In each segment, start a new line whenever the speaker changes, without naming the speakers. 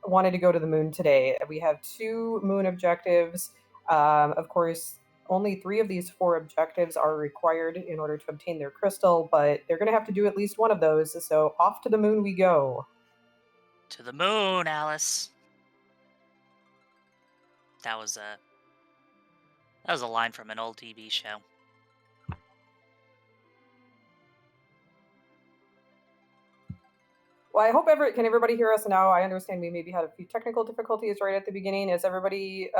wanted to go to the moon today. We have 2 moon objectives. Of course, only 3 of these 4 objectives are required in order to obtain their crystal, but they're going to have to do at least one of those. So off to the moon we go.
To the moon, Alice. That was a line from an old TV show.
Well, I hope can everybody hear us now? I understand we maybe had a few technical difficulties right at the beginning. Is everybody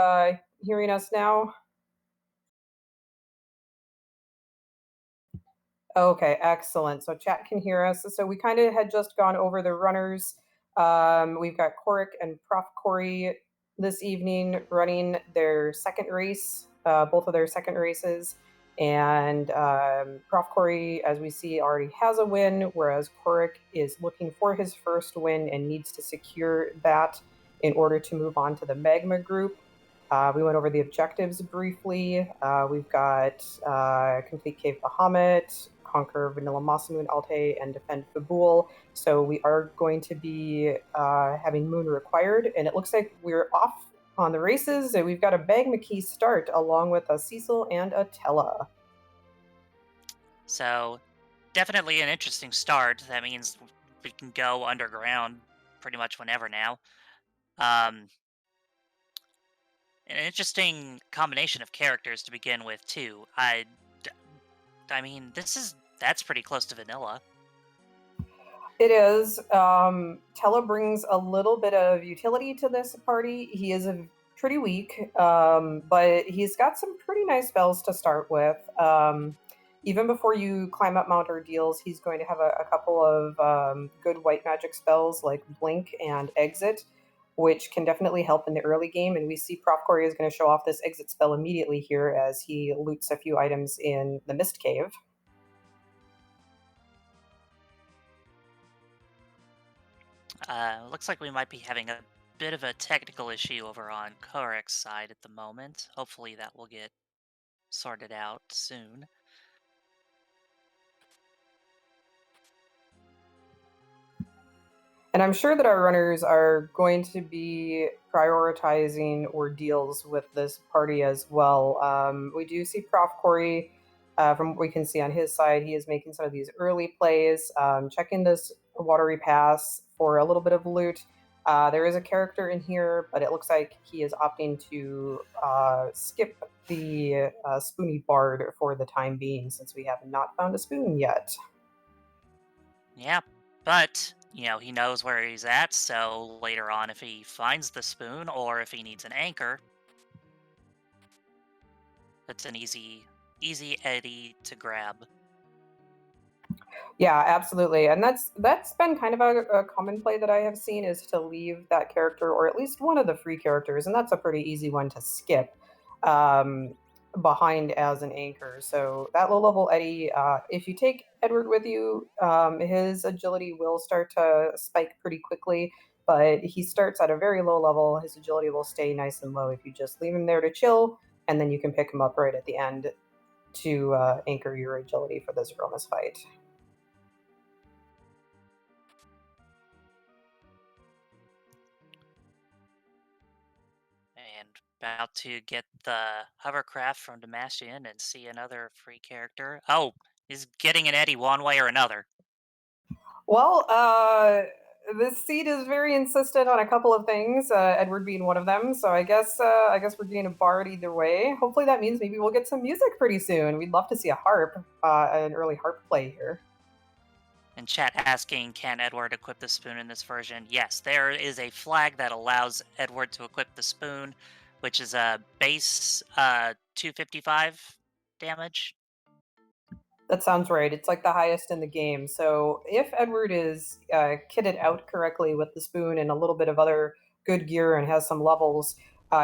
hearing us now? Okay, excellent. So chat can hear us. So we kind of had just gone over the runners. We've got Kohrek and profcory this evening running their second race, both of their second races. And profcory, as we see, already has a win, whereas Kohrek is looking for his first win and needs to secure that in order to move on to the magma group. We went over the objectives briefly. We've got complete Cave Bahamut, conquer Vanilla Masamune Alte, and defend Fabul. So we are going to be having Moon required, and it looks like we're off on the races, and we've got a Bag McKee start along with a Cecil and a Tella.
So, definitely an interesting start. That means we can go underground pretty much whenever now. Um, an interesting combination of characters to begin with, too. D- I mean, that's pretty close to vanilla.
It is. Tella brings a little bit of utility to this party. He is pretty weak, but he's got some pretty nice spells to start with. Even before you climb up Mount Ordeals, he's going to have a couple of good white magic spells like Blink and Exit, which can definitely help in the early game. And we see profcory is going to show off this Exit spell immediately here as he loots a few items in the Mist Cave.
Looks like we might be having a bit of a technical issue over on Kohrek's side at the moment. Hopefully that will get sorted out soon.
And I'm sure that our runners are going to be prioritizing ordeals with this party as well. We do see profcory, from what we can see on his side, he is making some of these early plays, checking this watery pass for a little bit of loot. There is a character in here, but it looks like he is opting to skip the spoony bard for the time being, since we have not found a spoon yet.
Yeah, but, he knows where he's at, so later on if he finds the spoon or if he needs an anchor, it's an easy eddy to grab.
Yeah, absolutely. And that's been kind of a common play that I have seen, is to leave that character or at least one of the free characters, and that's a pretty easy one to skip um, behind as an anchor. So that low level Eddie, if you take Edward with you, his agility will start to spike pretty quickly, but he starts at a very low level. His agility will stay nice and low if you just leave him there to chill, and then you can pick him up right at the end to anchor your agility for the Zeromus fight.
And about to get the hovercraft from Demacian and see another free character. Oh, he's getting an eddy one way or another.
Well, this seed is very insistent on a couple of things, Edward being one of them. So I guess we're getting a bard either way. Hopefully that means maybe we'll get some music pretty soon. We'd love to see a harp, an early harp play here.
And chat asking, can Edward equip the spoon in this version? Yes, there is a flag that allows Edward to equip the spoon, which is a base 255 damage.
That sounds right. It's like the highest in the game. So if Edward is kitted out correctly with the spoon and a little bit of other good gear and has some levels,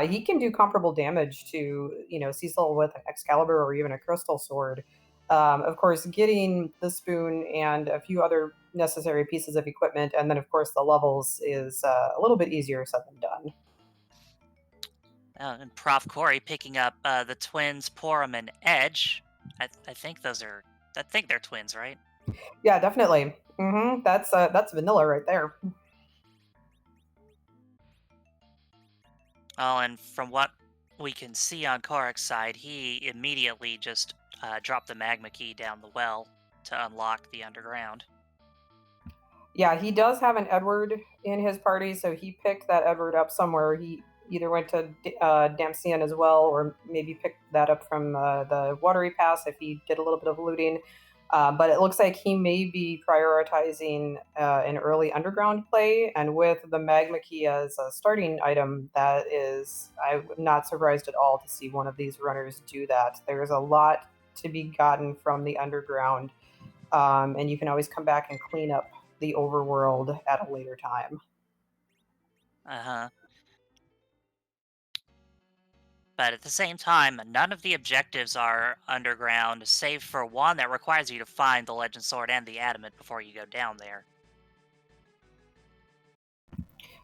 he can do comparable damage to Cecil with an Excalibur or even a Crystal Sword. Of course, getting the spoon and a few other necessary pieces of equipment, and then of course the levels, is a little bit easier said than done.
And Prof. Corey picking up the twins Porum and Edge. I think I think they're twins, right?
Yeah, definitely. That's vanilla right there.
Oh, and from what we can see on Kohrek's side, he immediately just dropped the magma key down the well to unlock the underground.
Yeah, he does have an Edward in his party, so he picked that Edward up somewhere. He either went to Damsian as well, or maybe picked that up from the Watery Pass if he did a little bit of looting. But it looks like he may be prioritizing an early underground play, and with the Magma Key as a starting item, that is, I'm not surprised at all to see one of these runners do that. There's a lot to be gotten from the underground, and you can always come back and clean up the overworld at a later time.
Uh huh. But at the same time, none of the objectives are underground, save for one that requires you to find the Legend Sword and the Adamant before you go down there.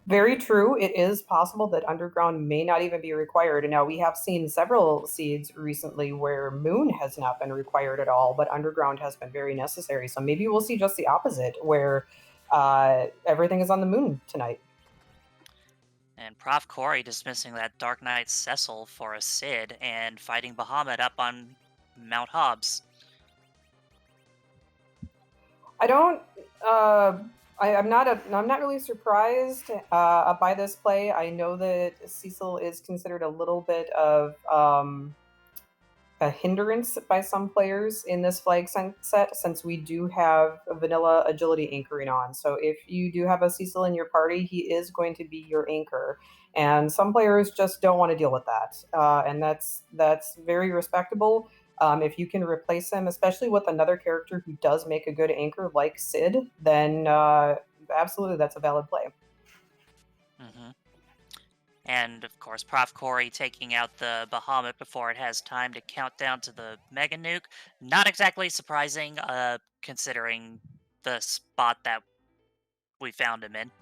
Very true. It is possible that underground may not even be required. And now we have seen several seeds recently where moon has not been required at all, but underground has been very necessary. So maybe we'll see just the opposite, where everything is on the moon tonight.
And profcory dismissing that Dark Knight Cecil for a Cid and fighting Bahamut up on Mount Hobbs.
I don't. Uh, I'm not really surprised by this play. I know that Cecil is considered a little bit of a hindrance by some players in this flag set, since we do have a vanilla agility anchoring on. So if you do have a Cecil in your party, he is going to be your anchor. And some players just don't want to deal with that. And that's very respectable. If you can replace him, especially with another character who does make a good anchor like Sid, then absolutely that's a valid play.
Hmm. And of course, profcory taking out the Bahamut before it has time to count down to the Mega Nuke. Not exactly surprising, considering the spot that we found him in.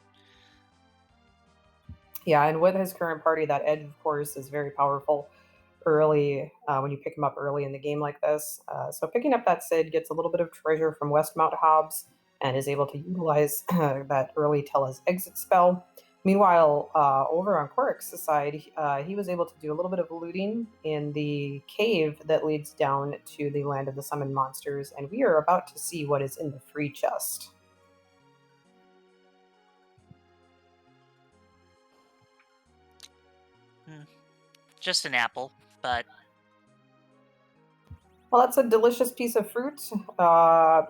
Yeah, and with his current party, that edge, of course, is very powerful early when you pick him up early in the game like this. So picking up that Sid gets a little bit of treasure from Westmount Hobbs and is able to utilize that early Tell Us Exit spell. Meanwhile, over on Korek's side, he was able to do a little bit of looting in the cave that leads down to the land of the summoned monsters, and we are about to see what is in the free chest.
Hmm, just an apple, but
Well, that's a delicious piece of fruit.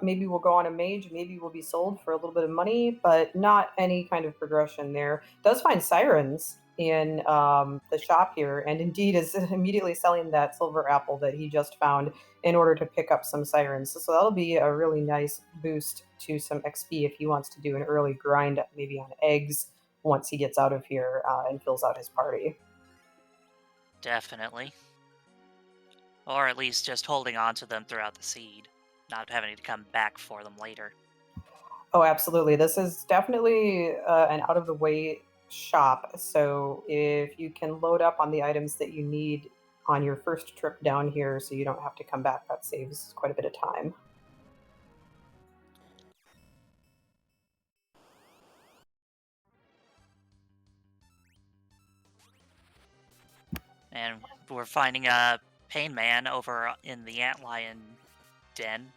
Maybe we'll go on a mage. Maybe we'll be sold for a little bit of money, but not any kind of progression there. Does find sirens in the shop here, and indeed is immediately selling that silver apple that he just found in order to pick up some sirens. So that'll be a really nice boost to some XP if he wants to do an early grind, maybe on eggs once he gets out of here and fills out his party.
definitely. Or at least just holding on to them throughout the seed, not having to come back for them later.
Oh, absolutely. This is definitely an out of the way shop. So if you can load up on the items that you need on your first trip down here so you don't have to come back, that saves quite a bit of time.
And we're finding a Pain Man over in the Antlion Den.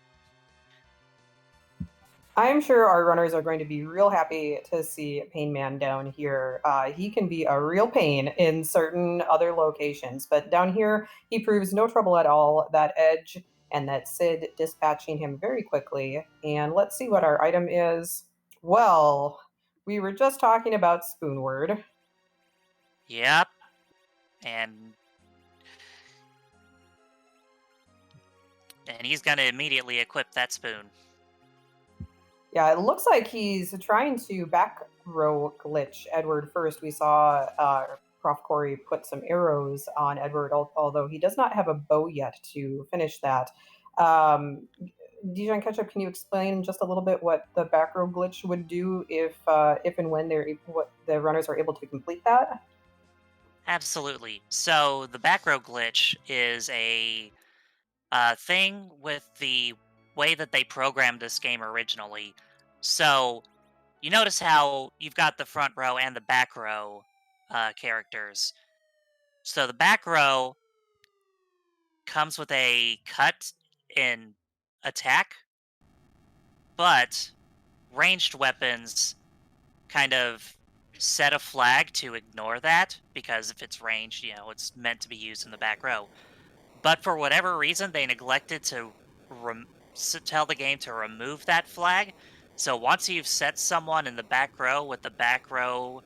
I'm sure our runners are going to be real happy to see Pain Man down here. He can be a real pain in certain other locations, but down here, he proves no trouble at all. That Edge and that Sid dispatching him very quickly. And let's see what our item is. Well, we were just talking about Spoonword.
Yep. And he's gonna immediately equip that spoon.
Yeah, it looks like he's trying to back row glitch Edward first. We saw Prof. Corey put some arrows on Edward, although he does not have a bow yet to finish that. Dijon Ketchup, can you explain just a little bit what the back row glitch would do if and when what the runners are able to complete that?
Absolutely. So the back row glitch is a thing with the way that they programmed this game originally. So you notice how you've got the front row and the back row characters. So the back row comes with a cut in attack, but ranged weapons kind of set a flag to ignore that because if it's ranged, it's meant to be used in the back row. But for whatever reason, they neglected to tell the game to remove that flag. So once you've set someone in the back row with the back row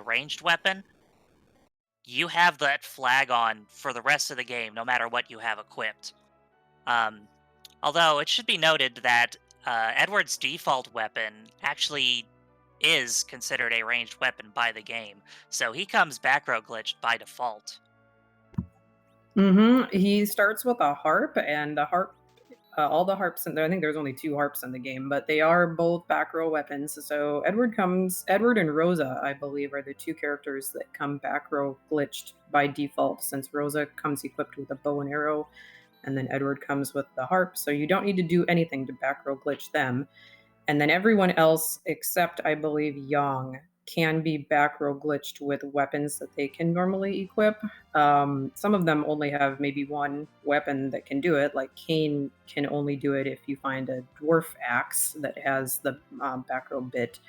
ranged weapon, you have that flag on for the rest of the game, no matter what you have equipped. Um, Although it should be noted that Edward's default weapon actually is considered a ranged weapon by the game, so he comes back row glitched by default.
He starts with a harp, and the harp, all the harps in there. I think there's only two harps in the game, but they are both back row weapons. So Edward and Rosa, I believe, are the two characters that come back row glitched by default, since Rosa comes equipped with a bow and arrow, and then Edward comes with the harp. So you don't need to do anything to back row glitch them. And then everyone else, except I believe Yang, can be back row glitched with weapons that they can normally equip. Some of them only have maybe one weapon that can do it, like Kane can only do it if you find a dwarf axe that has the back row bit.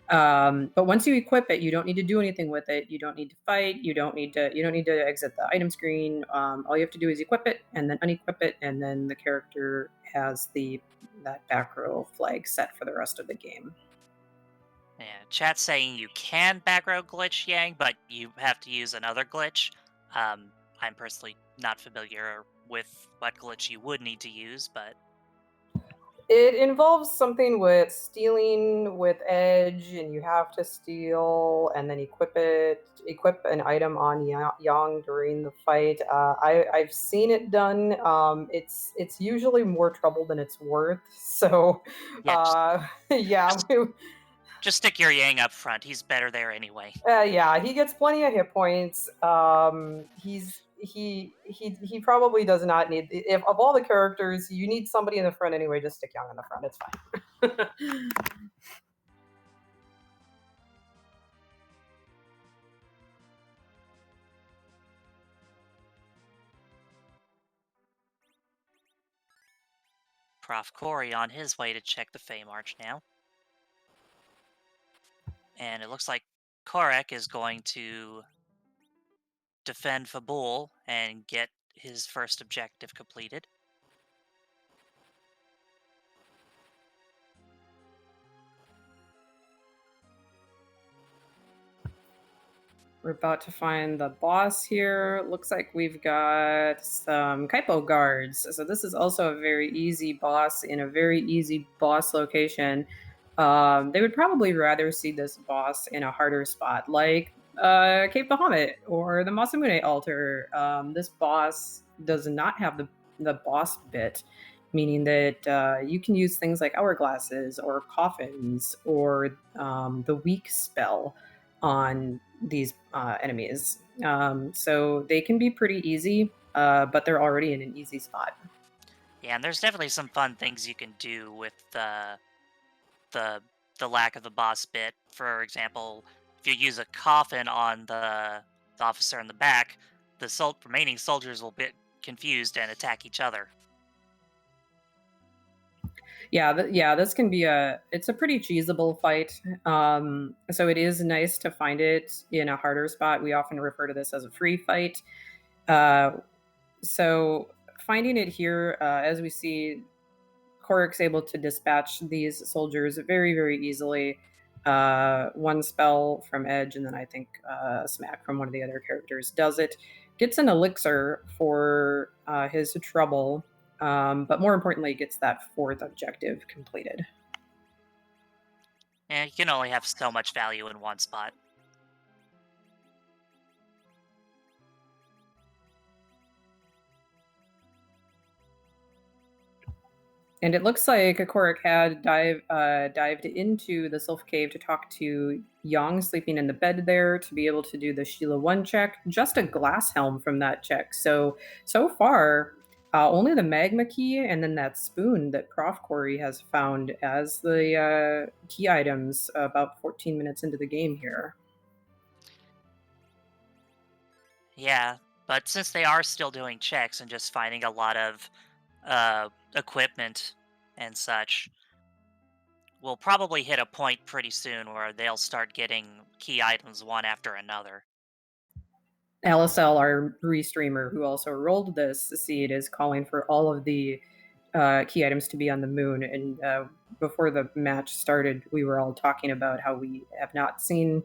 But once you equip it, you don't need to do anything with it. You don't need to fight. You don't need to exit the item screen. All you have to do is equip it and then unequip it, and then the character has that back row flag set for the rest of the game.
Yeah, chat's saying you can back row glitch Yang, but you have to use another glitch. I'm personally not familiar with what glitch you would need to use, but
It involves something with stealing with edge, and you have to steal and then equip an item on Yang during the fight. I've seen it done. It's usually more trouble than it's worth. So,
yeah, just
yeah,
just just stick your Yang up front. He's better there anyway.
yeah, he gets plenty of hit points. He probably does not need, if of all the characters, you need somebody in the front anyway. Just stick Yang in the front. It's fine.
Profcory on his way to check the Fey March now. And it looks like Kohrek is going to defend Fabul and get his first objective completed.
We're about to find the boss here. Looks like we've got some Kaipo guards. So this is also a very easy boss in a very easy boss location. They would probably rather see this boss in a harder spot, like Cape Bahamut or the Masamune altar. This boss does not have the boss bit, meaning that you can use things like hourglasses or coffins or the weak spell on these enemies. So they can be pretty easy, but they're already in an easy spot.
Yeah, and there's definitely some fun things you can do with the the lack of the boss bit. For example, if you use a coffin on the officer in the back, the remaining soldiers will get confused and attack each other.
Yeah, yeah, this can be it's a pretty cheesable fight. So it is nice to find it in a harder spot. We often refer to this as a free fight. Uh, so finding it here, as we see, Kohrek's able to dispatch these soldiers very, very easily. One spell from Edge, and then I think Smack from one of the other characters does it. Gets an elixir for his trouble, but more importantly, gets that fourth objective completed.
And you can only have so much value in one spot.
And it looks like Kohrek had dived into the Sylph Cave to talk to Yang, sleeping in the bed there, to be able to do the Sheila 1 check. Just a glass helm from that check. So far, only the magma key and then that spoon that profcory has found as the key items about 14 minutes into the game here.
Yeah, but since they are still doing checks and just finding a lot of equipment and such, we'll probably hit a point pretty soon where they'll start getting key items one after another.
LSL, our restreamer who also rolled this seed, is calling for all of the key items to be on the moon. And before the match started, we were all talking about how we have not seen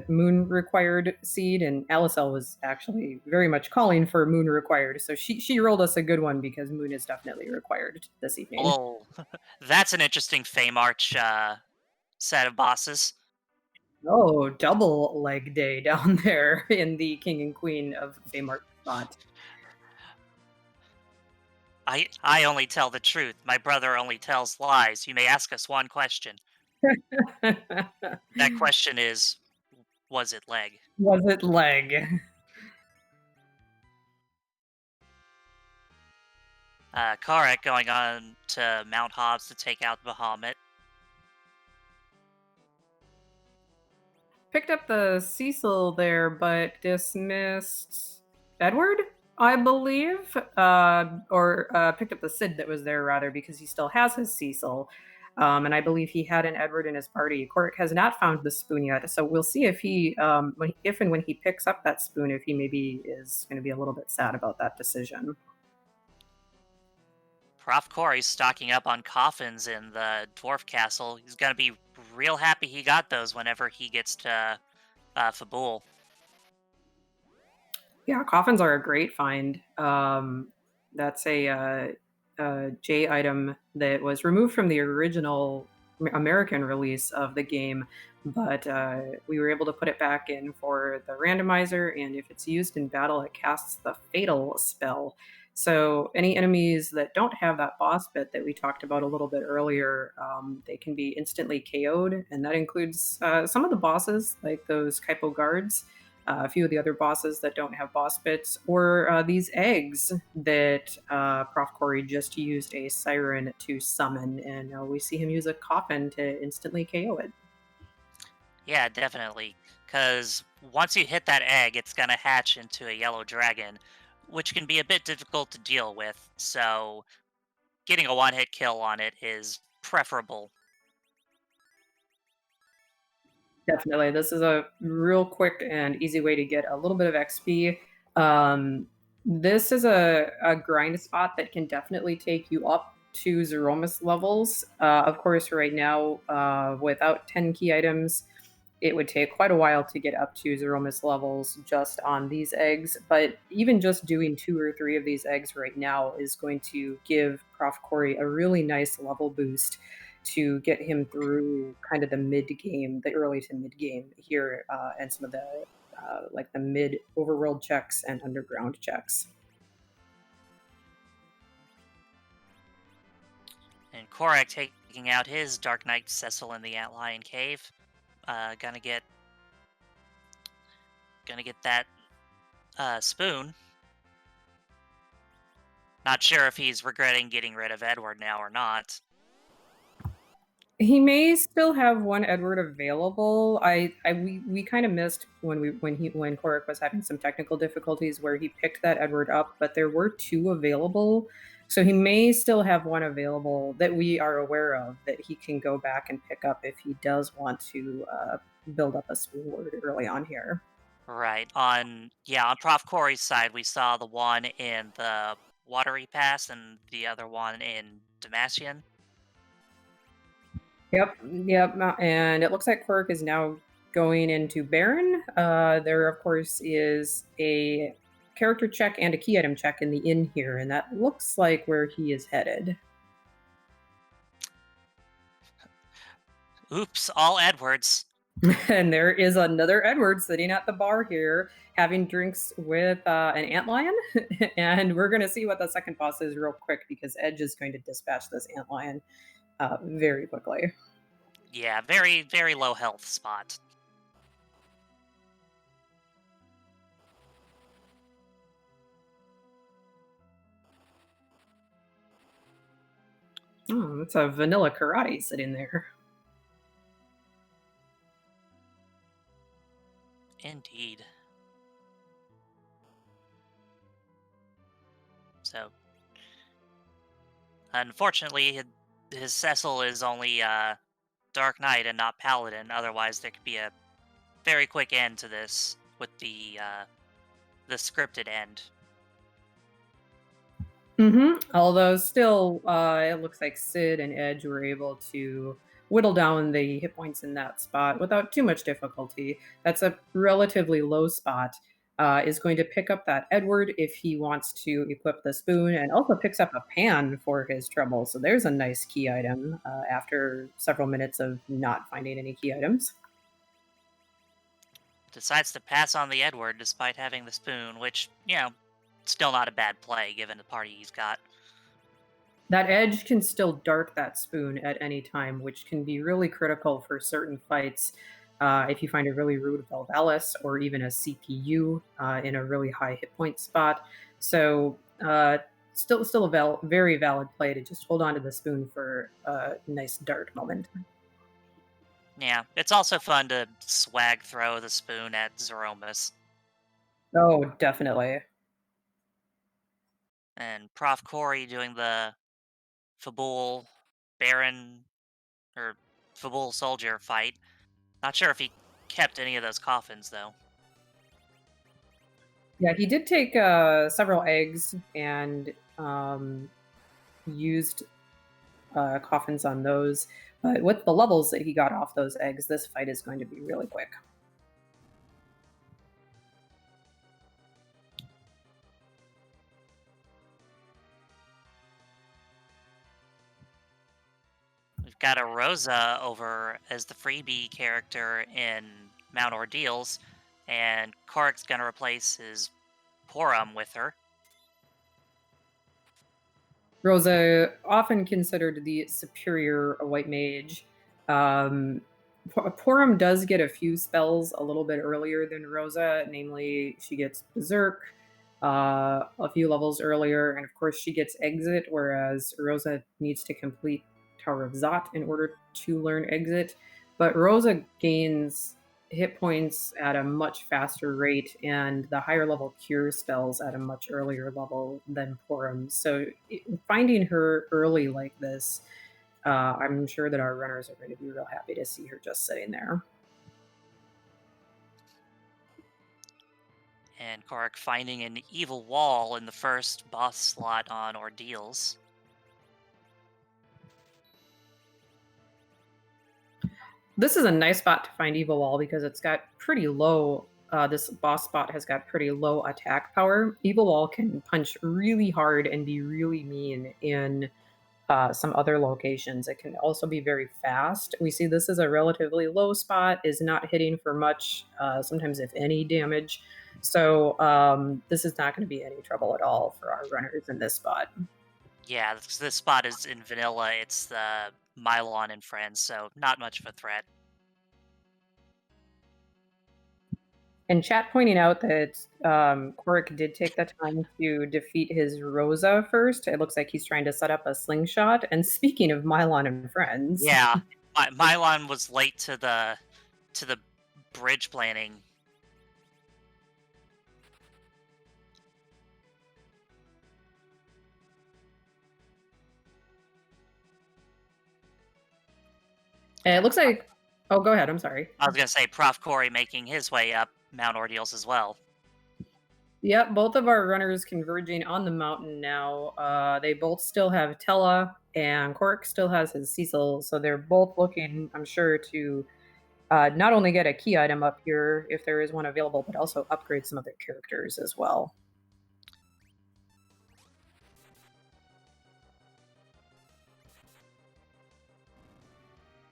moon required seed, and LSL was actually very much calling for moon required. So she rolled us a good one because moon is definitely required this evening.
Oh, that's an interesting Feymarch set of bosses.
Oh, double leg day down there in the king and queen of Feymark spot.
I only tell the truth. My brother only tells lies. You may ask us one question. That question is, was it leg?
Was it leg?
Kohrek going on to Mount Hobbs to take out Bahamut.
Picked up the Cecil there, but dismissed Edward, I believe, or picked up the Sid that was there rather because he still has his Cecil. And I believe he had an Edward in his party. Kohrek has not found the spoon yet, so we'll see if he, if and when he picks up that spoon, if he maybe is going to be a little bit sad about that decision.
Profcory's stocking up on coffins in the dwarf castle. He's gonna be real happy he got those whenever he gets to Fabul.
Yeah, coffins are a great find. That's a J item that was removed from the original American release of the game, but we were able to put it back in for the randomizer, and if it's used in battle, it casts the Fatal spell. So any enemies that don't have that boss bit that we talked about a little bit earlier, they can be instantly KO'd, and that includes some of the bosses, like those Kaipo guards, a few of the other bosses that don't have boss bits, or these eggs that Prof. Corey just used a siren to summon, and we see him use a coffin to instantly KO it.
Yeah, definitely. Because once you hit that egg, it's gonna hatch into a yellow dragon, which can be a bit difficult to deal with. So getting a one-hit kill on it is preferable.
Definitely, this is a real quick and easy way to get a little bit of XP. Um, this is a grind spot that can definitely take you up to Zeromus levels. Of course, right now, without 10 key items, it would take quite a while to get up to Zeromus levels just on these eggs. But even just doing 2 or 3 of these eggs right now is going to give Prof. Corey a really nice level boost to get him through kind of the mid game, the early to mid game here, and some of the like the mid overworld checks and underground checks.
And Korak taking out his Dark Knight Cecil in the Antlion Cave. Gonna get that spoon. Not sure if he's regretting getting rid of Edward now or not.
He may still have one Edward available. We kind of missed when Korik was having some technical difficulties where he picked that Edward up, but there were 2 available. So he may still have one available that we are aware of that he can go back and pick up if he does want to build up a spoon word early on here.
Right. On Prof. Corey's side, we saw the one in the Watery Pass and the other one in Demacian.
Yep, yep, and it looks like Quirk is now going into Baron. There, of course, is a character check and a key item check in the inn here, and that looks like where he is headed.
Oops, all Edwards.
And there is another Edward sitting at the bar here having drinks with an antlion. And we're going to see what the second boss is real quick because Edge is going to dispatch this antlion very quickly.
Yeah, very, very low health spot.
Oh, it's a vanilla karate sitting there.
Indeed. So, unfortunately, his Cecil is only Dark Knight and not Paladin. Otherwise, there could be a very quick end to this with the scripted end.
Although still, it looks like Sid and Edge were able to whittle down the hit points in that spot without too much difficulty. That's a relatively low spot. Is going to pick up that Edward if he wants to equip the spoon, and also picks up a pan for his trouble. So there's a nice key item after several minutes of not finding any key items.
Decides to pass on the Edward despite having the spoon, which, still not a bad play given the party he's got.
That edge can still dart that spoon at any time, which can be really critical for certain fights. If you find a really rude Velvalis or even a CPU in a really high hit point spot, so still a very valid play to just hold on to the spoon for a nice dart moment.
Yeah, it's also fun to swag throw the spoon at Zeromus.
Oh, definitely.
And Prof. Corey doing the Fabul Baron or Fabul soldier fight. Not sure if he kept any of those coffins though.
Yeah, he did take several eggs and used coffins on those. But with the levels that he got off those eggs, this fight is going to be really quick.
We've got a Rosa over as the freebie character in Mount Ordeals, and Korek's gonna replace his Porum with her.
Rosa, often considered the superior white mage. Um, Porum does get a few spells a little bit earlier than Rosa, namely, she gets Berserk a few levels earlier, and of course, she gets Exit, whereas Rosa needs to complete Tower of Zot in order to learn Exit. But Rosa gains hit points at a much faster rate and the higher level cure spells at a much earlier level than Porum. So finding her early like this, I'm sure that our runners are going to be real happy to see her just sitting there.
And Korek finding an evil wall in the first boss slot on Ordeals.
This is a nice spot to find Evil Wall because it's got pretty low. This boss spot has got pretty low attack power. Evil Wall can punch really hard and be really mean in some other locations. It can also be very fast. We see this is a relatively low spot, is not hitting for much, sometimes if any damage. So this is not going to be any trouble at all for our runners in this spot.
Yeah, this spot is in vanilla. It's the Mylon and friends, so not much of a threat.
And chat pointing out that Kohrek did take the time to defeat his Rosa first. It looks like he's trying to set up a slingshot. And speaking of Mylon and friends,
Yeah, Mylon was late to the bridge planning.
and it looks like. Oh, go ahead. I'm sorry.
I was gonna say Prof. Corey making his way up Mount Ordeals as well.
Yep, both of our runners converging on the mountain now. They both still have Tella, and Cork still has his Cecil. So they're both looking, I'm sure, to not only get a key item up here if there is one available, but also upgrade some of their characters as well.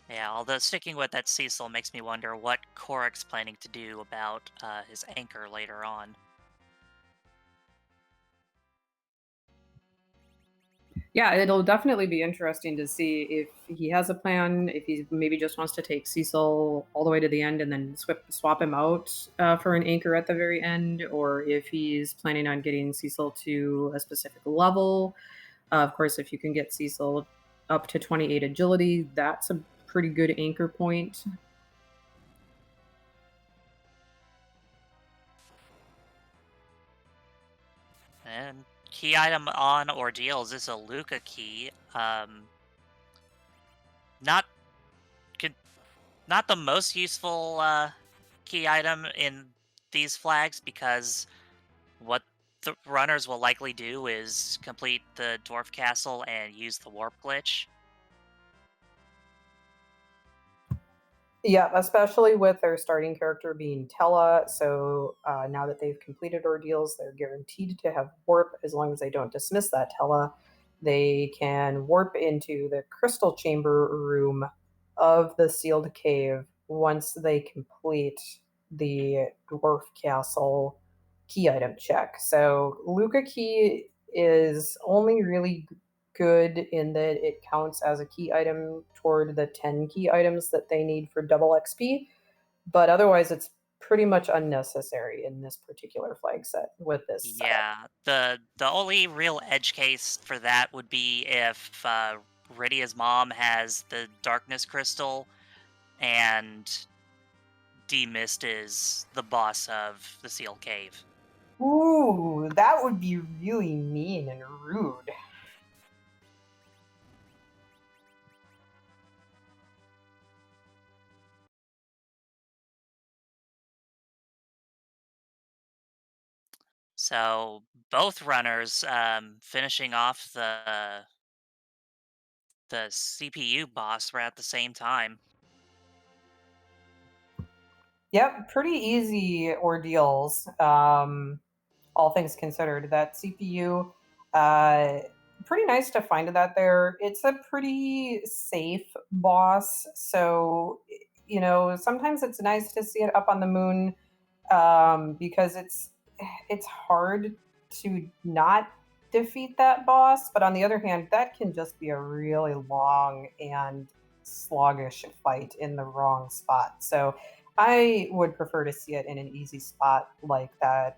Yeah, although sticking with that Cecil makes me wonder what Korek's planning to do about his anchor later on.
Yeah, it'll definitely be interesting to see if he has a plan, if he maybe just wants to take Cecil all the way to the end and then swap him out for an anchor at the very end, or if he's planning on getting Cecil to a specific level. Of course, if you can get Cecil up to 28 agility, that's a pretty good anchor point.
And key item on Ordeals is a Luca key. Not con- not the most useful key item in these flags because what the runners will likely do is complete the dwarf castle and use the warp glitch.
Yeah, especially with their starting character being Tella. So now that they've completed ordeals, they're guaranteed to have warp as long as they don't dismiss that Tella. They can warp into the crystal chamber room of the sealed cave once they complete the dwarf castle key item check. So Luca key is only really good in that it counts as a key item toward the 10 key items that they need for double XP, but otherwise it's pretty much unnecessary in this particular flag set with this setup.
Yeah, the only real edge case for that would be if Rydia's mom has the darkness crystal and D-Mist is the boss of the Seal Cave.
Ooh, that would be really mean and rude.
So both runners finishing off the CPU boss were at the same time.
Yep, pretty easy ordeals. All things considered, that CPU, uh, pretty nice to find that there. It's a pretty safe boss, so sometimes it's nice to see it up on the moon because it's hard to not defeat that boss. But on the other hand, that can just be a really long and sluggish fight in the wrong spot. So I would prefer to see it in an easy spot like that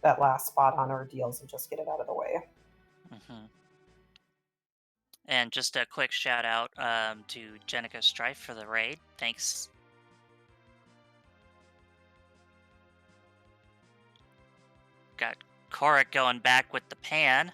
last spot on ordeals and just get it out of the way.
hmm And just a quick shout out to Jenica Strife for the raid. Thanks. Got Kohrek going back with the pan.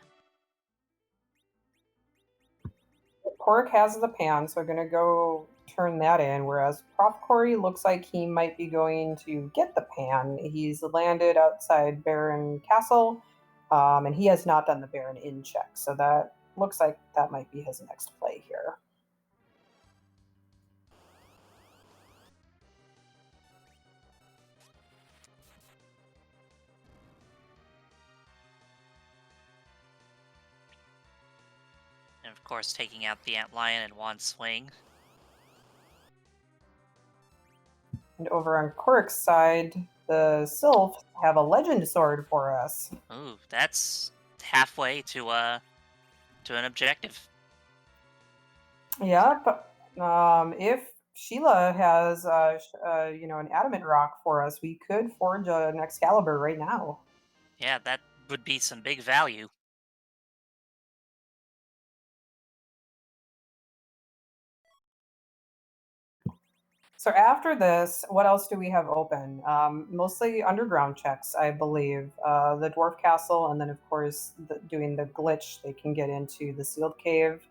Kohrek has the pan, so we're going to go turn that in, whereas profcory looks like he might be going to get the pan. He's landed outside Baron Castle, and he has not done the Baron in check, so that looks like that might be his next play here.
And of course, taking out the Antlion in one swing.
And over on Korek's side, the Sylphs have a legend sword for us.
Ooh, that's halfway to an objective.
Yep. If Sheila has, an adamant rock for us, we could forge an Excalibur right now.
Yeah, that would be some big value.
So after this, what else do we have open? Mostly underground checks, I believe. The Dwarf Castle, and then of course doing the glitch, they can get into the sealed cave.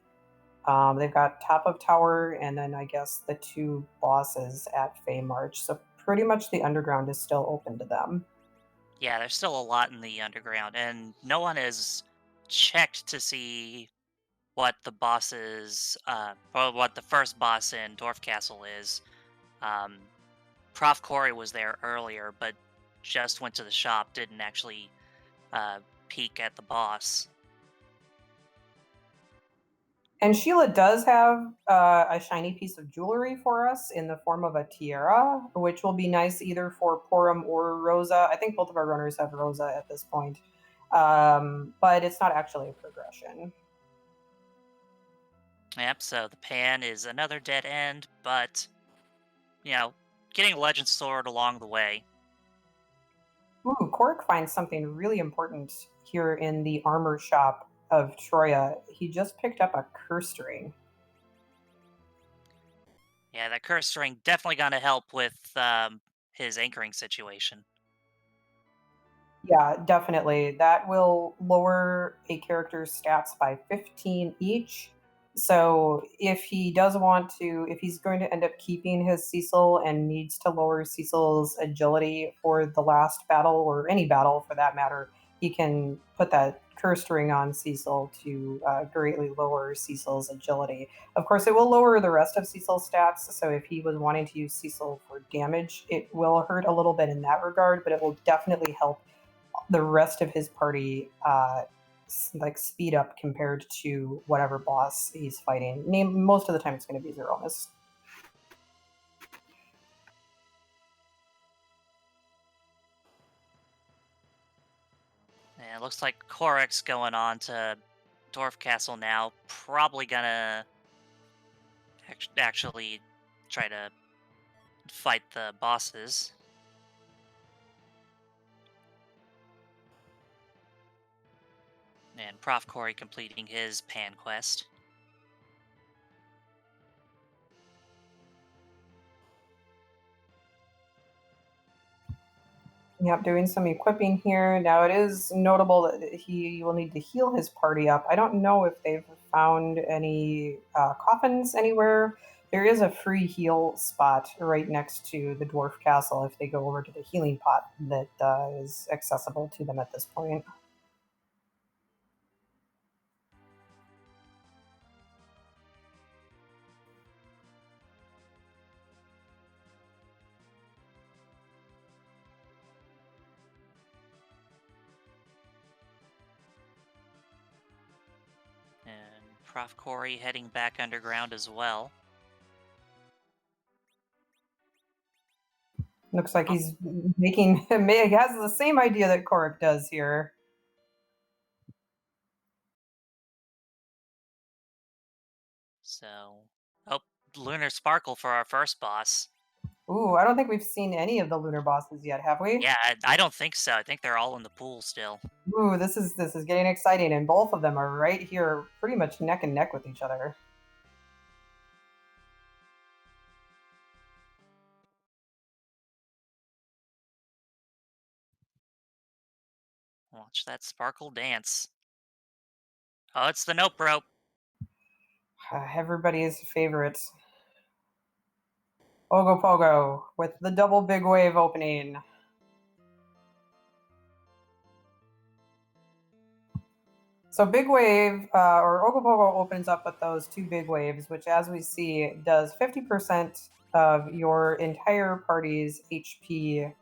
They've got top of tower, and then I guess the two bosses at Fey March. So pretty much the underground is still open to them.
Yeah, there's still a lot in the underground, and no one has checked to see what the boss's or what the first boss in Dwarf Castle is. Um, Prof Corey was there earlier, but just went to the shop, didn't actually uh, peek at the boss.
And Sheila does have a shiny piece of jewelry for us in the form of a tiara, which will be nice either for Porum or Rosa. I think both of our runners have Rosa at this point, but it's not actually a progression.
Yep, so the pan is another dead end, but you know, getting a legend sword along the way.
Ooh, Korik finds something really important here in the armor shop of Troya. He just picked up a curse ring.
Yeah, that curse ring definitely gonna help with his anchoring situation.
Yeah, definitely. That will lower a character's stats by 15 each. So if he does want to, if he's going to end up keeping his Cecil and needs to lower Cecil's agility for the last battle or any battle for that matter, he can put that cursed ring on Cecil to greatly lower Cecil's agility. Of course, it will lower the rest of Cecil's stats. So if he was wanting to use Cecil for damage, it will hurt a little bit in that regard, but it will definitely help the rest of his party like speed up compared to whatever boss he's fighting. Most of the time it's going to be Zeromus.
And it looks like Korek's going on to Dwarf Castle now. Probably gonna actually try to fight the bosses. And profcory completing his pan quest.
Yep, doing some equipping here. Now it is notable that he will need to heal his party up. I don't know if they've found any coffins anywhere. There is a free heal spot right next to the dwarf castle if they go over to the healing pot that is accessible to them at this point.
And profcory heading back underground as well.
Looks like he's making he has the same idea that Kohrek does here.
So, oh, lunar sparkle for our first boss.
Ooh, I don't think we've seen any of the lunar bosses yet, have we?
Yeah, I don't think so. I think they're all in the pool still.
Ooh, this is getting exciting, and both of them are right here, pretty much neck and neck with each other.
Watch that sparkle dance. Oh, it's the nope rope.
Everybody's favorite. Ogopogo with the double big wave opening. So big wave, or Ogopogo opens up with those two big waves, which as we see does 50% of your entire party's HP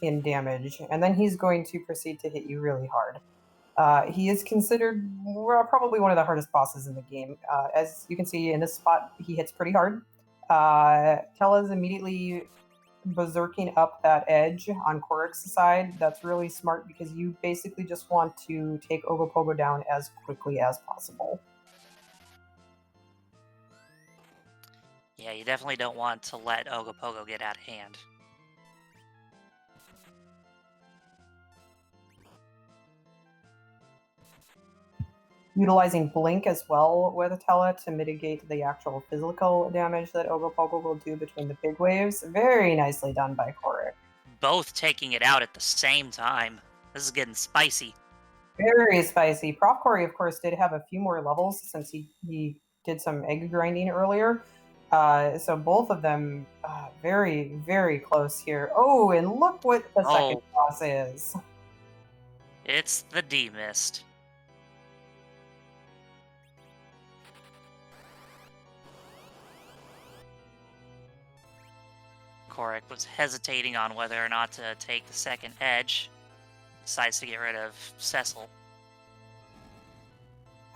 in damage, and then he's going to proceed to hit you really hard. He is considered probably one of the hardest bosses in the game. As you can see in this spot, he hits pretty hard. Tella's immediately berserking up that edge on Korek's side. That's really smart because you basically just want to take Ogopogo down as quickly as possible.
Yeah, you definitely don't want to let Ogopogo get out of hand.
Utilizing Blink as well with Tella to mitigate the actual physical damage that Ogopogo will do between the big waves. Very nicely done by Kohrek.
Both taking it out at the same time. This is getting spicy.
Very spicy. profcory, of course, did have a few more levels since he did some egg grinding earlier. So both of them very, very close here. Oh, and look what the second
Oh,
boss is.
it's the D-Mist. Kohrek was hesitating on whether or not to take the second edge. Decides to get rid of Cecil.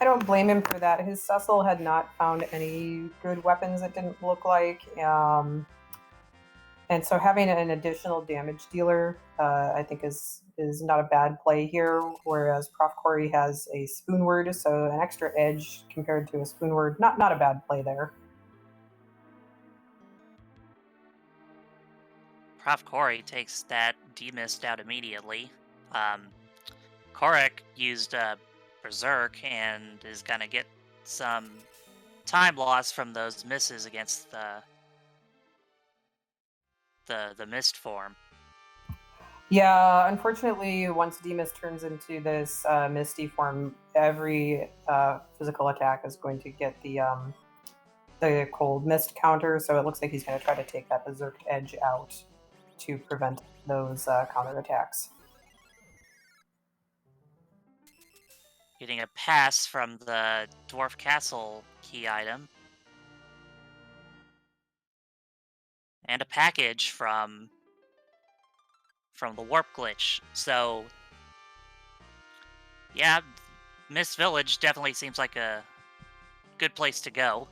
I don't blame him for that. His Cecil had not found any good weapons, it didn't look like. And so having an additional damage dealer, I think is not a bad play here. Whereas profcory has a spoon word, so an extra edge compared to a spoon word, not a bad play there.
profcory takes that D-Mist out immediately. Kohrek used Berserk and is gonna get some time loss from those misses against the mist form.
Yeah, unfortunately, once Demus turns into this misty form, every physical attack is going to get the cold mist counter. So it looks like he's going to try to take that berserk edge out to prevent those counter attacks.
Getting a pass from the Dwarf Castle key item. And a package from the warp glitch. So yeah, Mist Village definitely seems like a good place to go.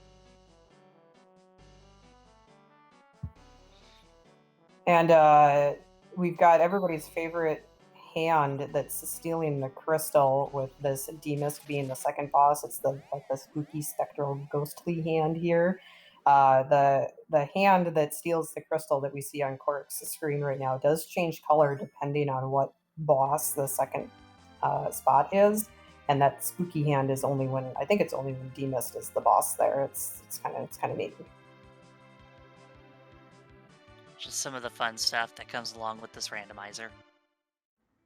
And we've got everybody's favorite hand that's stealing the crystal, with this Demist being the second boss. It's the spooky spectral ghostly hand here. The hand that steals the crystal that we see on Korek's screen right now does change color depending on what boss the second spot is. And that spooky hand is only when, I think it's only when Demist is the boss there. It's kind of neat.
Just some of the fun stuff that comes along with this randomizer.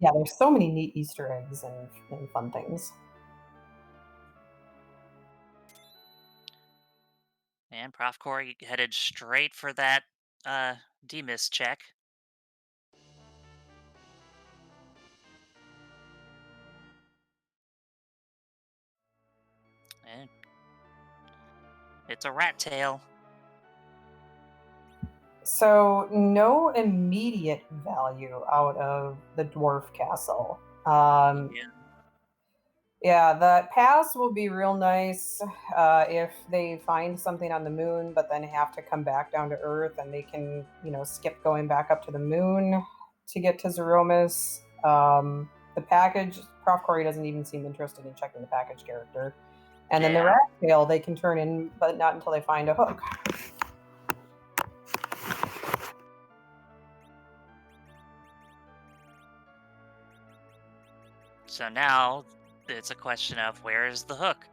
Yeah, there's so many neat Easter eggs and fun things.
And profcory headed straight for that demist check. And it's a rat tail.
So no immediate value out of the dwarf castle.
Yeah.
Yeah, the pass will be real nice if they find something on the moon, but then have to come back down to Earth, and they can, skip going back up to the moon to get to Zeromus. The package, Prof. Corey doesn't even seem interested in checking the package character. And then the
Yeah.
rat tail they can turn in, but not until they find a hook.
So now it's a question of where is the hook?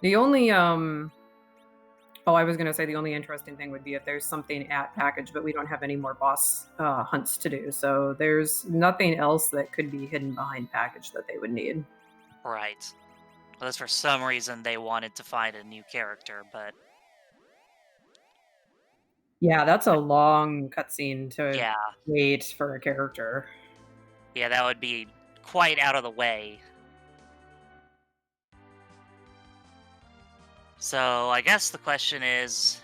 The only Oh, I was going to say the only interesting thing would be if there's something at package, but we don't have any more boss hunts to do. So there's nothing else that could be hidden behind package that they would need.
Right. Unless for some reason they wanted to find a new character, but
Yeah, that's a long cutscene to
yeah.
wait for a character.
Yeah, that would be quite out of the way. So I guess the question is,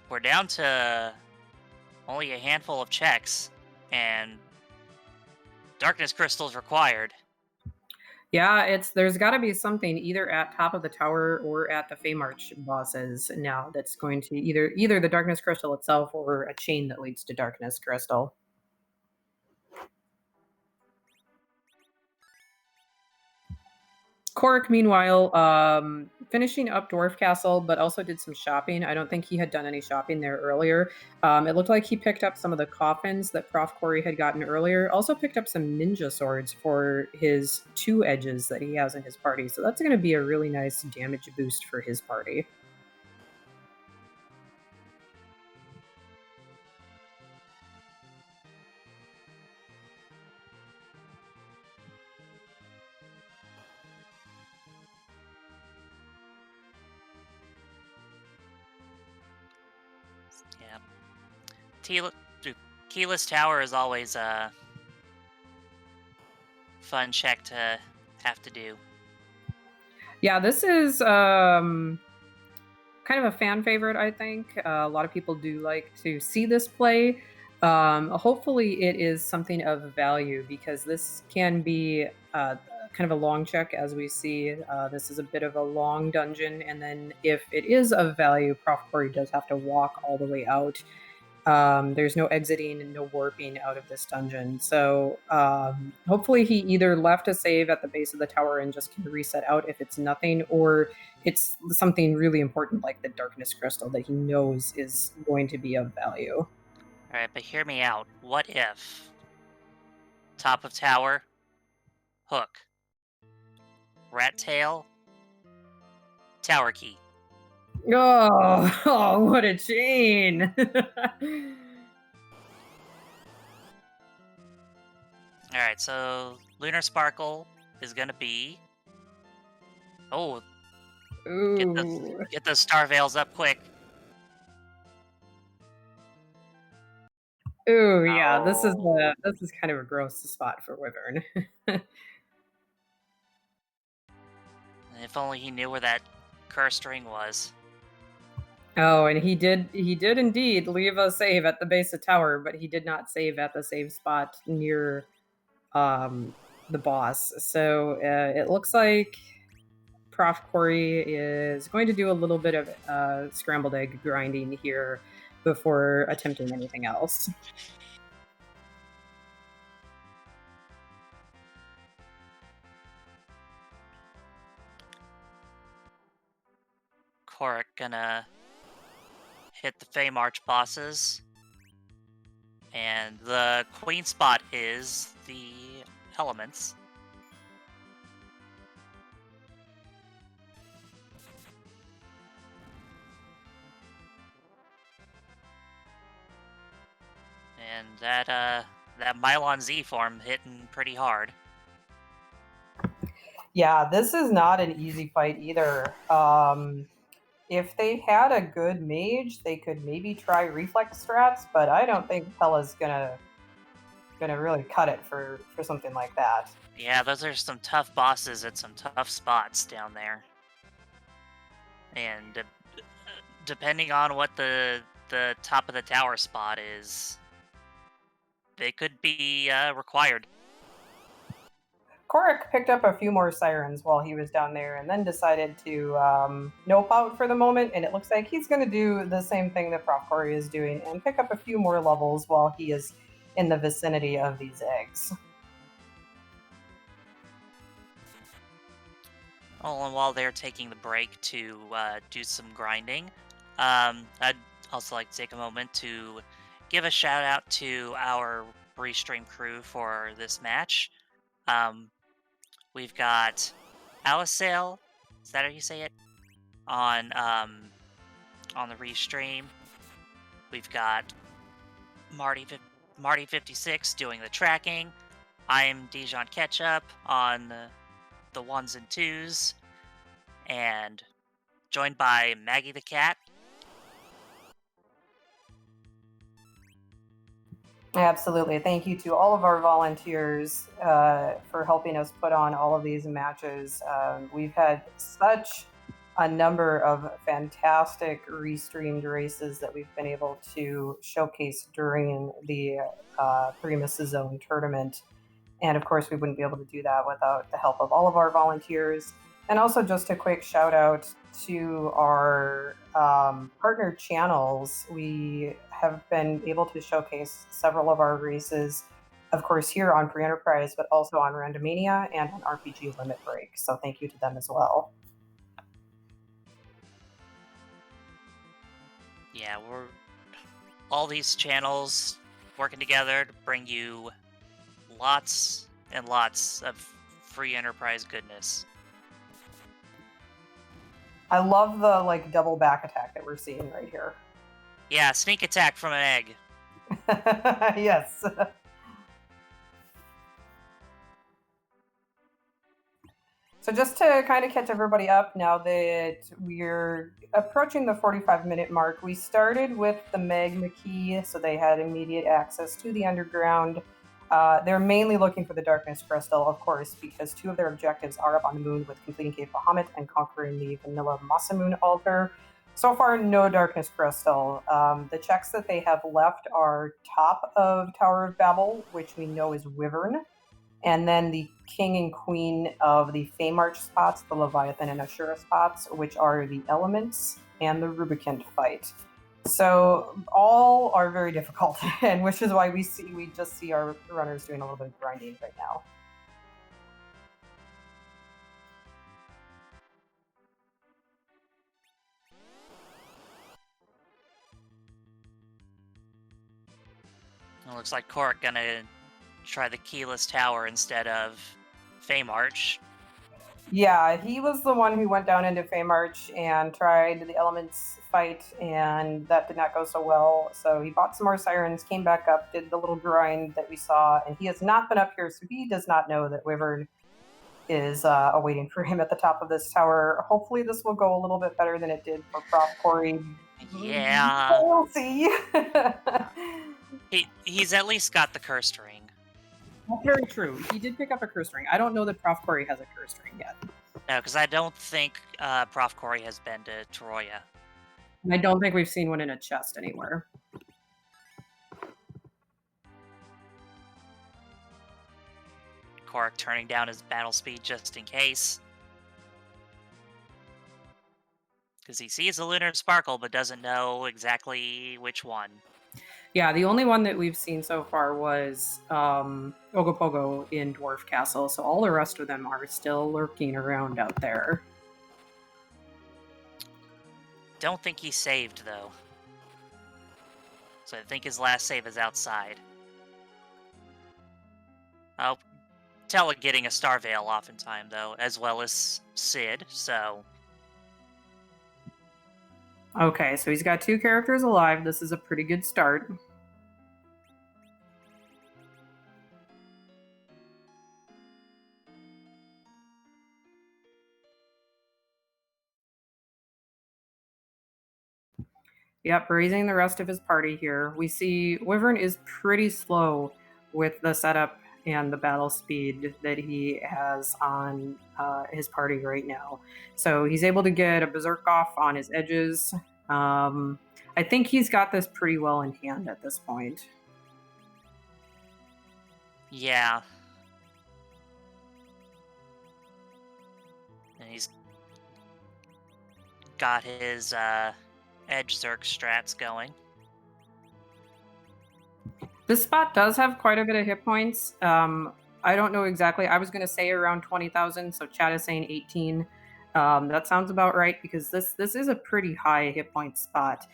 we're down to only a handful of checks, and darkness crystals required.
Yeah, there's got to be something either at top of the tower or at the Feymarch bosses now that's going to either the darkness crystal itself or a chain that leads to darkness crystal. Kohrek, meanwhile, finishing up Dwarf Castle, but also did some shopping. I don't think he had done any shopping there earlier. It looked like he picked up some of the coffins that Prof. Corey had gotten earlier. Also picked up some ninja swords for his 2 edges that he has in his party. So that's going to be a really nice damage boost for his party.
Yeah. Keyless Tower is always a fun check to have to do.
Yeah, this is kind of a fan favorite, I think. A lot of people do like to see this play. Hopefully, it is something of value, because this can be kind of a long check, as we see. This is a bit of a long dungeon, and then if it is of value, Prof. Corey does have to walk all the way out. There's no exiting and no warping out of this dungeon. So hopefully he either left a save at the base of the tower and just can reset out if it's nothing, or it's something really important like the darkness crystal that he knows is going to be of value.
Alright, but hear me out. What if top of tower, hook, rat tail, tower key?
Oh, oh what a chain!
All right, so Lunar Sparkle is gonna be. Oh, get those
Ooh.
get those star veils up quick.
Ooh, yeah,
Oh,
this is kind of a gross spot for Wyvern.
if only he knew where that cursed ring was.
Oh, and he did indeed leave a save at the base of tower, but he did not save at the save spot near um the boss. So it looks like Prof Corey is going to do a little bit of scrambled egg grinding here before attempting anything else.
Kohrek gonna hit the Fey March bosses, and the queen spot is the elements. And that Mylon Z form hitting pretty hard.
Yeah, this is not an easy fight either. If they had a good mage, they could maybe try reflex strats, but I don't think Pella's gonna really cut it for something like that.
Yeah, those are some tough bosses at some tough spots down there. And depending on what the top of the tower spot is, they could be required.
Kohrek picked up a few more sirens while he was down there and then decided to nope out for the moment. And it looks like he's going to do the same thing that Prof Corey is doing and pick up a few more levels while he is in the vicinity of these eggs.
Oh, and while they're taking the break to do some grinding, I'd also like to take a moment to give a shout out to our restream crew for this match. Um, we've got Alisail, is that how you say it? On the restream. We've got Marty Marty 56 doing the tracking. I'm Dijon Ketchup on the ones and twos, and joined by Maggie the cat.
Absolutely. Thank you to all of our volunteers for helping us put on all of these matches. We've had such a number of fantastic restreamed races that we've been able to showcase during the Threemus Zone tournament. And of course, we wouldn't be able to do that without the help of all of our volunteers. And also, just a quick shout out to our partner channels. We have been able to showcase several of our races, of course, here on Free Enterprise, but also on Randomania and on RPG Limit Break. So, thank you to them as well.
Yeah, we're all these channels working together to bring you lots and lots of free enterprise goodness.
I love the like double back attack that we're seeing right here.
Yeah, sneak attack from an egg.
Yes. So just to kind of catch everybody up now that we're approaching the 45-minute mark, we started with the Magma Key, so they had immediate access to the underground. They're mainly looking for the Darkness Crystal, of course, because two of their objectives are up on the moon with completing Cape Bahamut and conquering the Vanilla Masamune altar. So far, no Darkness Crystal. The checks that they have left are top of Tower of Babel, which we know is Wyvern, and then the king and queen of the Feymarch spots, the Leviathan and Ashura spots, which are the elements, and the Rubicant fight. So all are very difficult, and which is why we just see our runners doing a little bit of grinding right now.
It looks like Kohrek gonna try the keyless tower instead of Feymarch.
Yeah, he was the one who went down into Feymarch and tried the elements fight, and that did not go so well. So he bought some more sirens, came back up, did the little grind that we saw, and he has not been up here, so he does not know that Wyvern is awaiting for him at the top of this tower. Hopefully, this will go a little bit better than it did for Prof. Corey.
Yeah,
We'll see.
he's at least got the cursed ring.
That's very true. He did pick up a curse ring. I don't know that Prof. Corey has a curse ring yet.
No, because I don't think profcory has been to Troya.
And I don't think we've seen one in a chest anywhere.
Kohrek turning down his battle speed just in case. Because he sees a lunar sparkle but doesn't know exactly which one.
Yeah, the only one that we've seen so far was Ogopogo in Dwarf Castle, so all the rest of them are still lurking around out there.
Don't think he's saved, though. So I think his last save is outside. I'll tell it getting a Star Veil off in time, though, as well as Sid, so...
Okay, so he's got 2 characters alive. This is a pretty good start. Yep, raising the rest of his party here. We see Wyvern is pretty slow with the setup and the battle speed that he has on his party right now. So he's able to get a Berserk off on his edges. I think he's got this pretty well in hand at this point.
Yeah. And he's got his Edge Zerk strats going.
This spot does have quite a bit of hit points. I don't know exactly. I was going to say around 20,000, so chat is saying 18. That sounds about right because this is a pretty high hit point spot.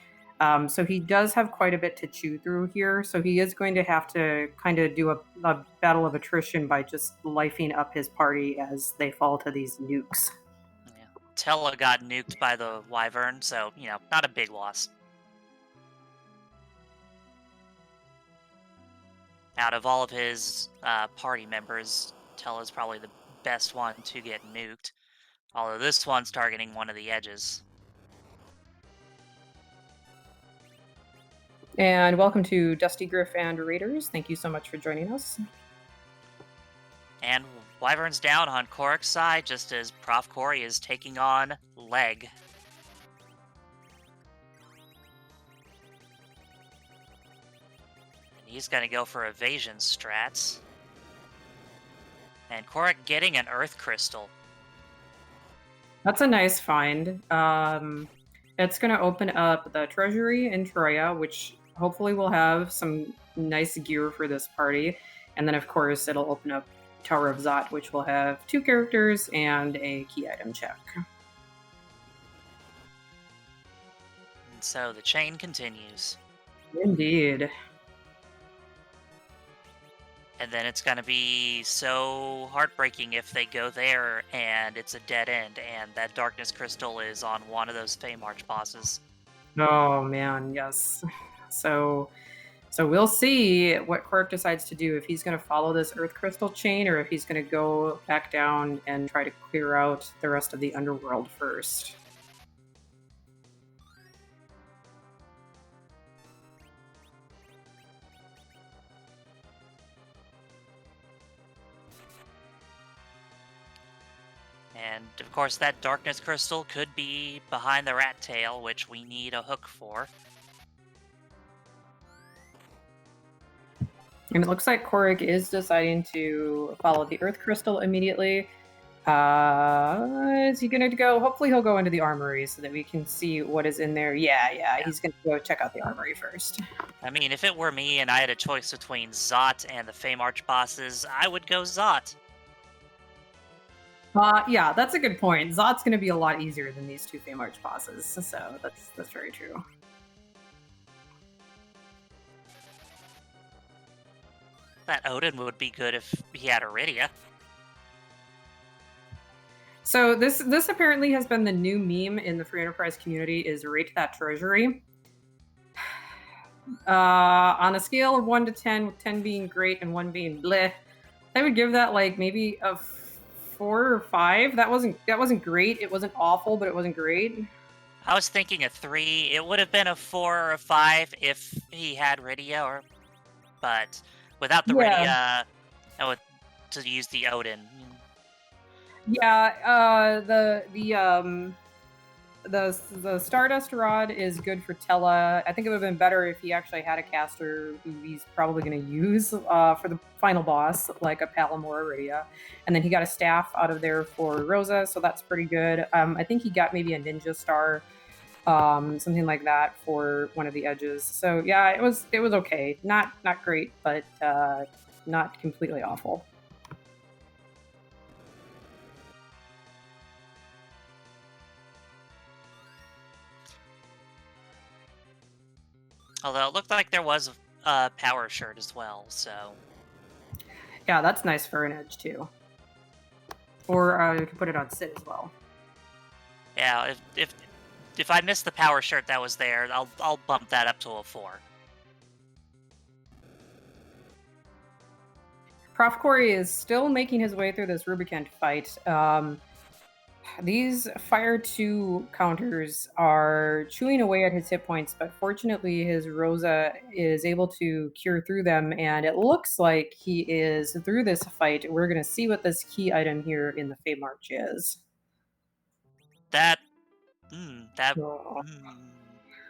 So he does have quite a bit to chew through here. So he is going to have to kind of do a battle of attrition by just lifing up his party as they fall to these nukes.
Yeah. Tella got nuked by the Wyvern, so, not a big loss. Out of all of his party members, Tella's probably the best one to get nuked. Although this one's targeting one of the edges.
And welcome to Dusty Griff and Raiders. Thank you so much for joining us.
And Wyvern's down on Kohrek's side, just as profcory is taking on Leg. And he's going to go for evasion strats. And Kohrek getting an Earth Crystal.
That's a nice find. It's going to open up the treasury in Troya, which hopefully will have some nice gear for this party. And then, of course, it'll open up Tower of Zot, which will have 2 characters and a key item check.
And so the chain continues.
Indeed.
And then it's going to be so heartbreaking if they go there and it's a dead end and that Darkness Crystal is on one of those Feymarch bosses.
Oh, man, yes. So we'll see what Kohrek decides to do, if he's going to follow this Earth Crystal chain or if he's going to go back down and try to clear out the rest of the underworld first.
And of course that Darkness Crystal could be behind the rat tail, which we need a hook for.
And it looks like Kohrek is deciding to follow the Earth Crystal immediately. Is he going to go? Hopefully he'll go into the armory so that we can see what is in there. Yeah. He's going to go check out the armory first.
I mean, if it were me and I had a choice between Zot and the Feymarch bosses, I would go Zot.
Yeah, that's a good point. Zot's going to be a lot easier than these 2 Feymarch bosses, so that's very true.
That Odin would be good if he had Iridia.
So this apparently has been the new meme in the free enterprise community is rate that treasury. On a scale of 1 to 10, with 10 being great and 1 being bleh, I would give that like maybe a 4 or 5. That wasn't great. It wasn't awful, but it wasn't great.
I was thinking a 3. It would have been a 4 or a 5 if he had Rydia, but without the
Yeah.
Rydia, I would to use the Odin.
Yeah, the Stardust Rod is good for Tella. I think it would have been better if he actually had a caster who he's probably going to use for the final boss, like a Palamore Iridia. And then he got a staff out of there for Rosa, so that's pretty good. I think he got maybe a Ninja Star, something like that for one of the edges. So yeah, it was okay. Not great, but not completely awful.
Although it looked like there was a power shirt as well, so
Yeah, that's nice for an edge too. Or you can put it on Sid as well.
yeah. If I missed the power shirt that was there, I'll bump that up to a 4.
Profcory is still making his way through this Rubicon fight. These Fire 2 counters are chewing away at his hit points, but fortunately his Rosa is able to cure through them, and it looks like he is through this fight. We're going to see what this key item here in the Fate March is.
That that
Oh.
mm,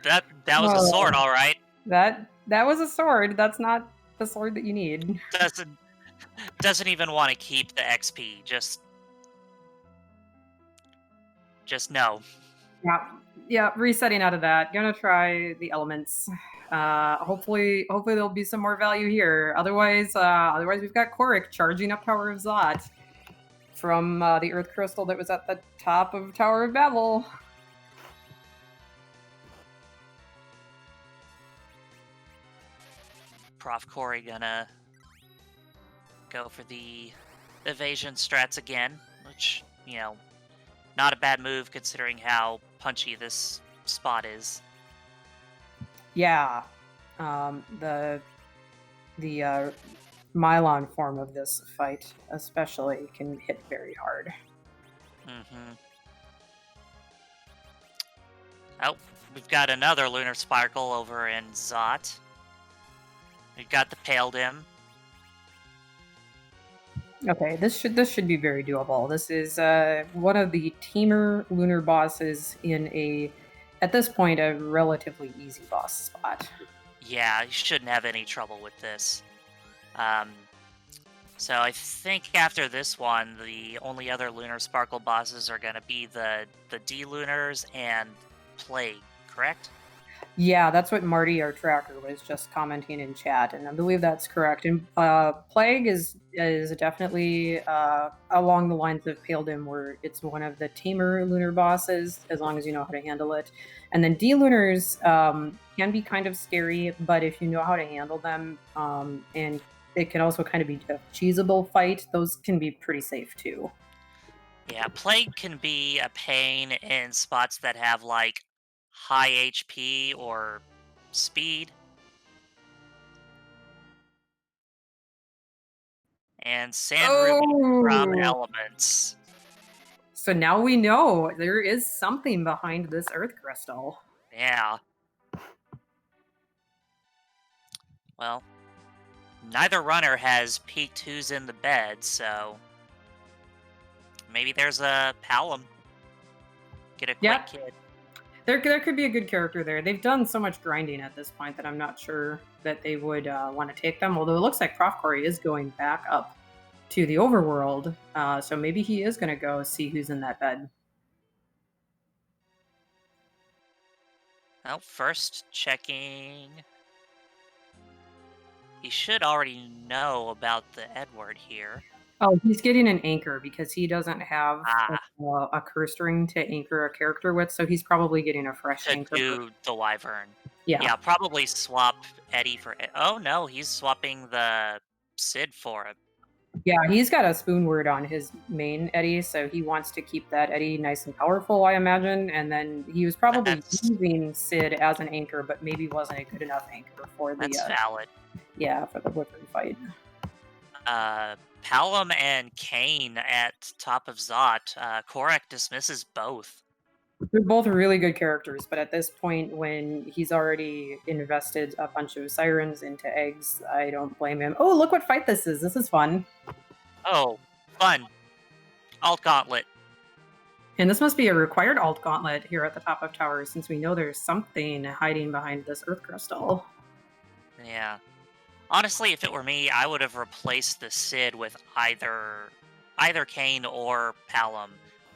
that was a sword,
Oh,
all right.
that was a sword. That's not the sword that you need.
Doesn't even want to keep the XP. Just no.
Yeah, yeah, resetting out of that. Gonna try the elements. Hopefully there'll be some more value here. Otherwise we've got Kohrek charging up Tower of Zot from the Earth Crystal that was at the top of Tower of Babel.
Profcory gonna go for the evasion strats again, which, not a bad move considering how punchy this spot is.
Yeah, the Mylon form of this fight especially can hit very hard.
Mm-hmm. Oh, we've got another Lunar Sparkle over in Zot. We've got the Pale Dim.
Okay, this should be very doable. This is one of the tamer lunar bosses in at this point, a relatively easy boss spot.
Yeah, you shouldn't have any trouble with this. Um, so I think after this one, the only other Lunar Sparkle bosses are going to be the D-Lunars and Plague, correct?
Yeah, that's what Marty, our tracker, was just commenting in chat, and I believe that's correct. And Plague is definitely along the lines of Pale Dim, where it's one of the tamer lunar bosses, as long as you know how to handle it. And then D-Lunars can be kind of scary, but if you know how to handle them, and it can also kind of be a cheesable fight, those can be pretty safe too.
Yeah, Plague can be a pain in spots that have, like, high HP or speed. And Sand Ruby from
Oh!
Elements.
So now we know there is something behind this Earth Crystal.
Yeah. Well, neither runner has peaked who's in the bed, so maybe there's a Palom. Get a quick
Yeah,
kid.
there could be a good character there. They've done so much grinding at this point that I'm not sure that they would want to take them. Although it looks like Profcory is going back up to the overworld, so maybe he is going to go see who's in that bed.
Well, first checking. He should already know about the Edward here.
Oh, he's getting an anchor because he doesn't have
Ah,
a curse ring to anchor a character with, so he's probably getting a fresh
to
anchor.
do the Wyvern.
Yeah.
Yeah, probably swap Eddie for. Oh no, he's swapping the Sid for it.
Yeah, he's got a spoon word on his main Eddie, so he wants to keep that Eddie nice and powerful, I imagine. And then he was probably
That's
using Sid as an anchor, but maybe wasn't a good enough anchor for the
that's valid.
yeah, for the Wyvern fight.
Palom and Kane at top of Zot. Kohrek dismisses both.
They're both really good characters, but at this point, when he's already invested a bunch of sirens into eggs, I don't blame him. Oh, look what fight this is! This is fun.
Oh, fun. Alt Gauntlet.
And this must be a required alt gauntlet here at the top of tower, since we know there's something hiding behind this earth crystal.
Yeah. Honestly, if it were me, I would have replaced the Sid with either Kane or Palom.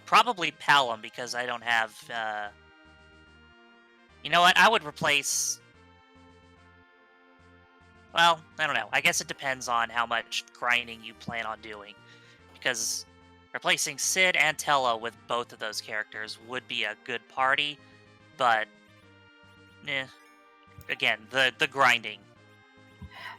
Probably Palom because I don't have. You know what? I would replace. Well, I don't know. I guess it depends on how much grinding you plan on doing. Because replacing Sid and Tello with both of those characters would be a good party, but eh, again, the grinding.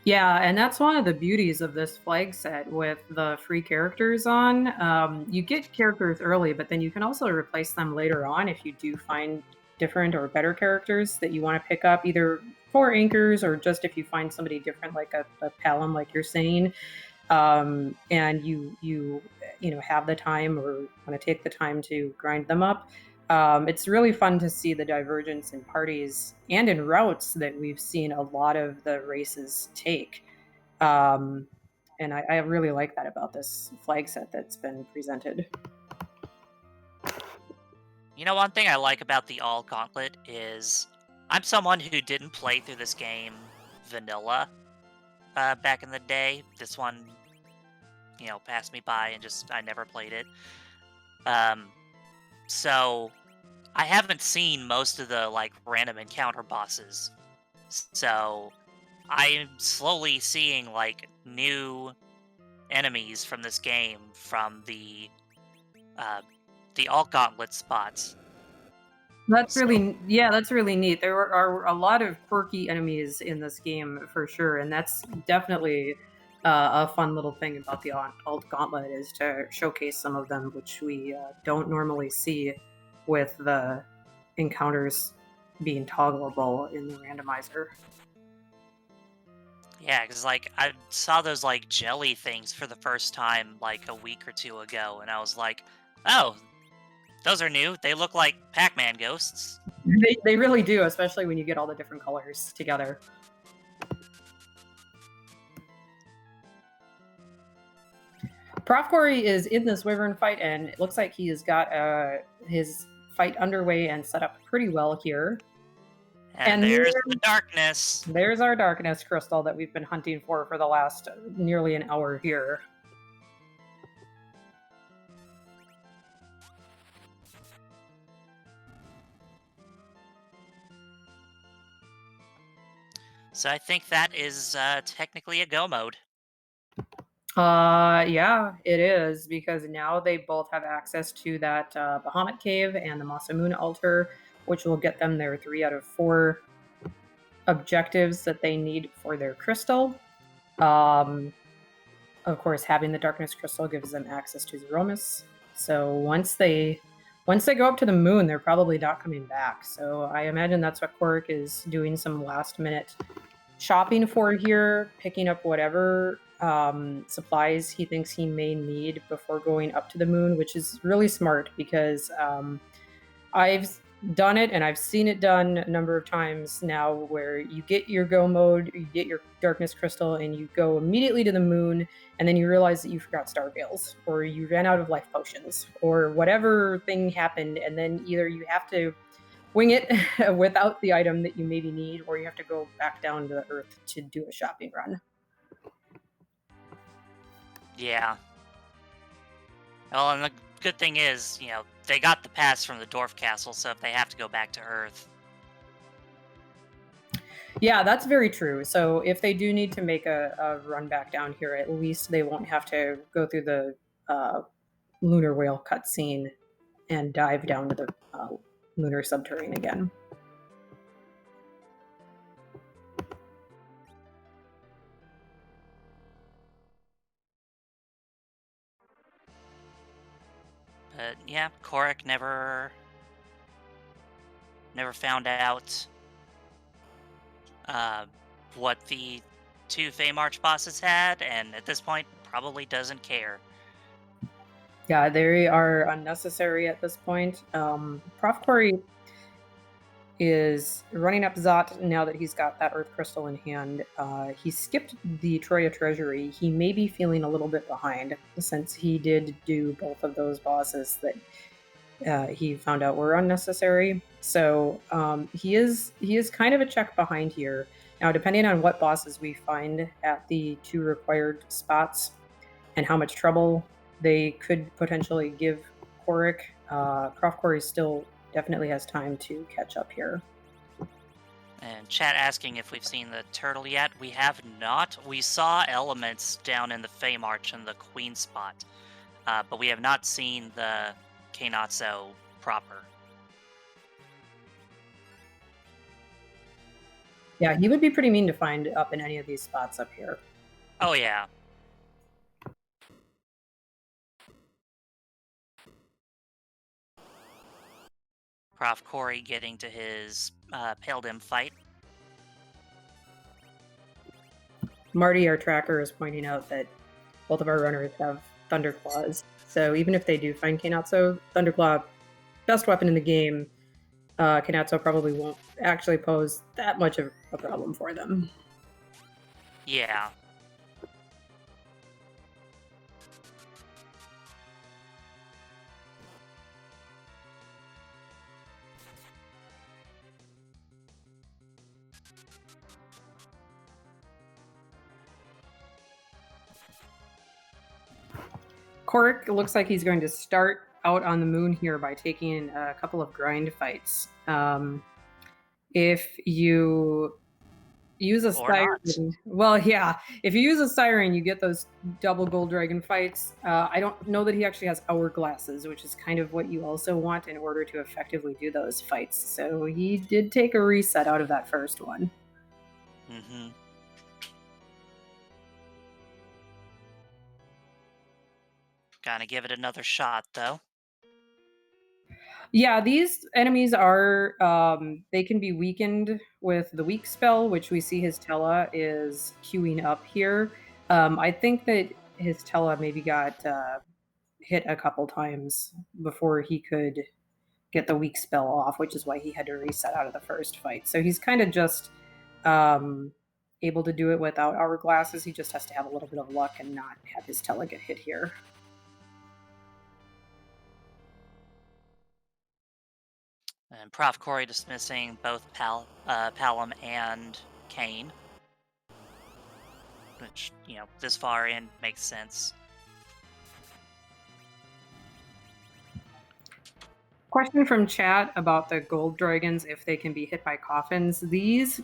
Yeah, and that's one of the beauties of this flag set with the free characters on. You get characters early, but then you can also replace them later on if you do find different or better characters that you want to pick up, either for anchors or just if you find somebody different, like a Palom, like you're saying, and you have the time or want to take the time to grind them up. It's really fun to see the divergence in parties and in routes that we've seen a lot of the races take. Um, and I really like that about this flag set that's been presented.
You know, one thing I like about the All Gauntlet is I'm someone who didn't play through this game vanilla back in the day. This one, passed me by and just I never played it. Um, so I haven't seen most of the like random encounter bosses. So I'm slowly seeing like new enemies from this game from uh, the All Gauntlet spots.
That's
So
really, yeah, that's really neat. There are a lot of quirky enemies in this game for sure, and that's definitely a fun little thing about the alt gauntlet is to showcase some of them, which we don't normally see with the encounters being toggleable in the randomizer.
yeah, because like I saw those like jelly things for the first time like a week or two ago, and I was like, oh, those are new. They look like Pac-Man ghosts.
They really do, especially when you get all the different colors together. Profcory is in this Wyvern fight, and it looks like he has got his fight underway and set up pretty well here.
And
And
there's the darkness.
there's our darkness crystal that we've been hunting for the last nearly an hour here.
So I think that is technically a go mode.
Yeah, it is because now they both have access to that Bahamut cave and the Masamune altar, which will get them their 3 out of 4 objectives that they need for their crystal. Um, of course, having the darkness crystal gives them access to Zeromus. So once they go up to the moon, they're probably not coming back. So I imagine that's what Kohrek is doing some last minute shopping for here, picking up whatever supplies he thinks he may need before going up to the moon, which is really smart because I've done it and I've seen it done a number of times now where you get your go mode, you get your darkness crystal, and you go immediately to the moon, and then you realize that you forgot star veils, or you ran out of life potions, or whatever thing happened, and then either you have to wing it without the item that you maybe need, or you have to go back down to the earth to do a shopping run.
Yeah. Well, and the good thing is, they got the pass from the Dwarf Castle, so if they have to go back to Earth.
Yeah, that's very true. So if they do need to make a run back down here, at least they won't have to go through the lunar whale cutscene and dive down to the lunar subterranean again.
Yeah, Kohrek never found out uh, what the two Feymarch bosses had, and at this point probably doesn't care.
Yeah, they are unnecessary at this point. Profcory is running up Zot now that he's got that Earth Crystal in hand. He skipped the Troya Treasury. He may be feeling a little bit behind since he did do both of those bosses that he found out were unnecessary. So he is kind of a check behind here. Now, depending on what bosses we find at the two required spots and how much trouble they could potentially give Kohrek, Profcory still definitely has time to catch up here.
And chat asking if we've seen the turtle yet. We have not. We saw elements down in the Feymarch and the Queen spot, but we have not seen the Kainatso proper.
Yeah, he would be pretty mean to find up in any of these spots up here.
Oh yeah. Profcory getting to his Pale Dim fight.
Marty, our tracker, is pointing out that both of our runners have Thunderclaws. So even if they do find Kainatso, Thunderclaw, best weapon in the game, Kainatso probably won't actually pose that much of a problem for them.
Yeah.
Kohrek looks like he's going to start out on the moon here by taking a couple of grind fights. If you use a
Or not.
siren, well, yeah, if you use a siren, you get those double gold dragon fights. I don't know that he actually has hourglasses, which is kind of what you also want in order to effectively do those fights. So he did take a reset out of that first one.
Mm-hmm. Gotta give it another shot, though.
Yeah, these enemies are they can be weakened with the weak spell, which we see his Tela is queuing up here. I think that his Tela maybe got hit a couple times before he could get the weak spell off, which is why he had to reset out of the first fight. So he's kind of just um, able to do it without hourglasses. He just has to have a little bit of luck and not have his Tela get hit here.
And Profcory dismissing both Palom and Kane. Which, this far in makes sense.
Question from chat about the gold dragons, if they can be hit by coffins. These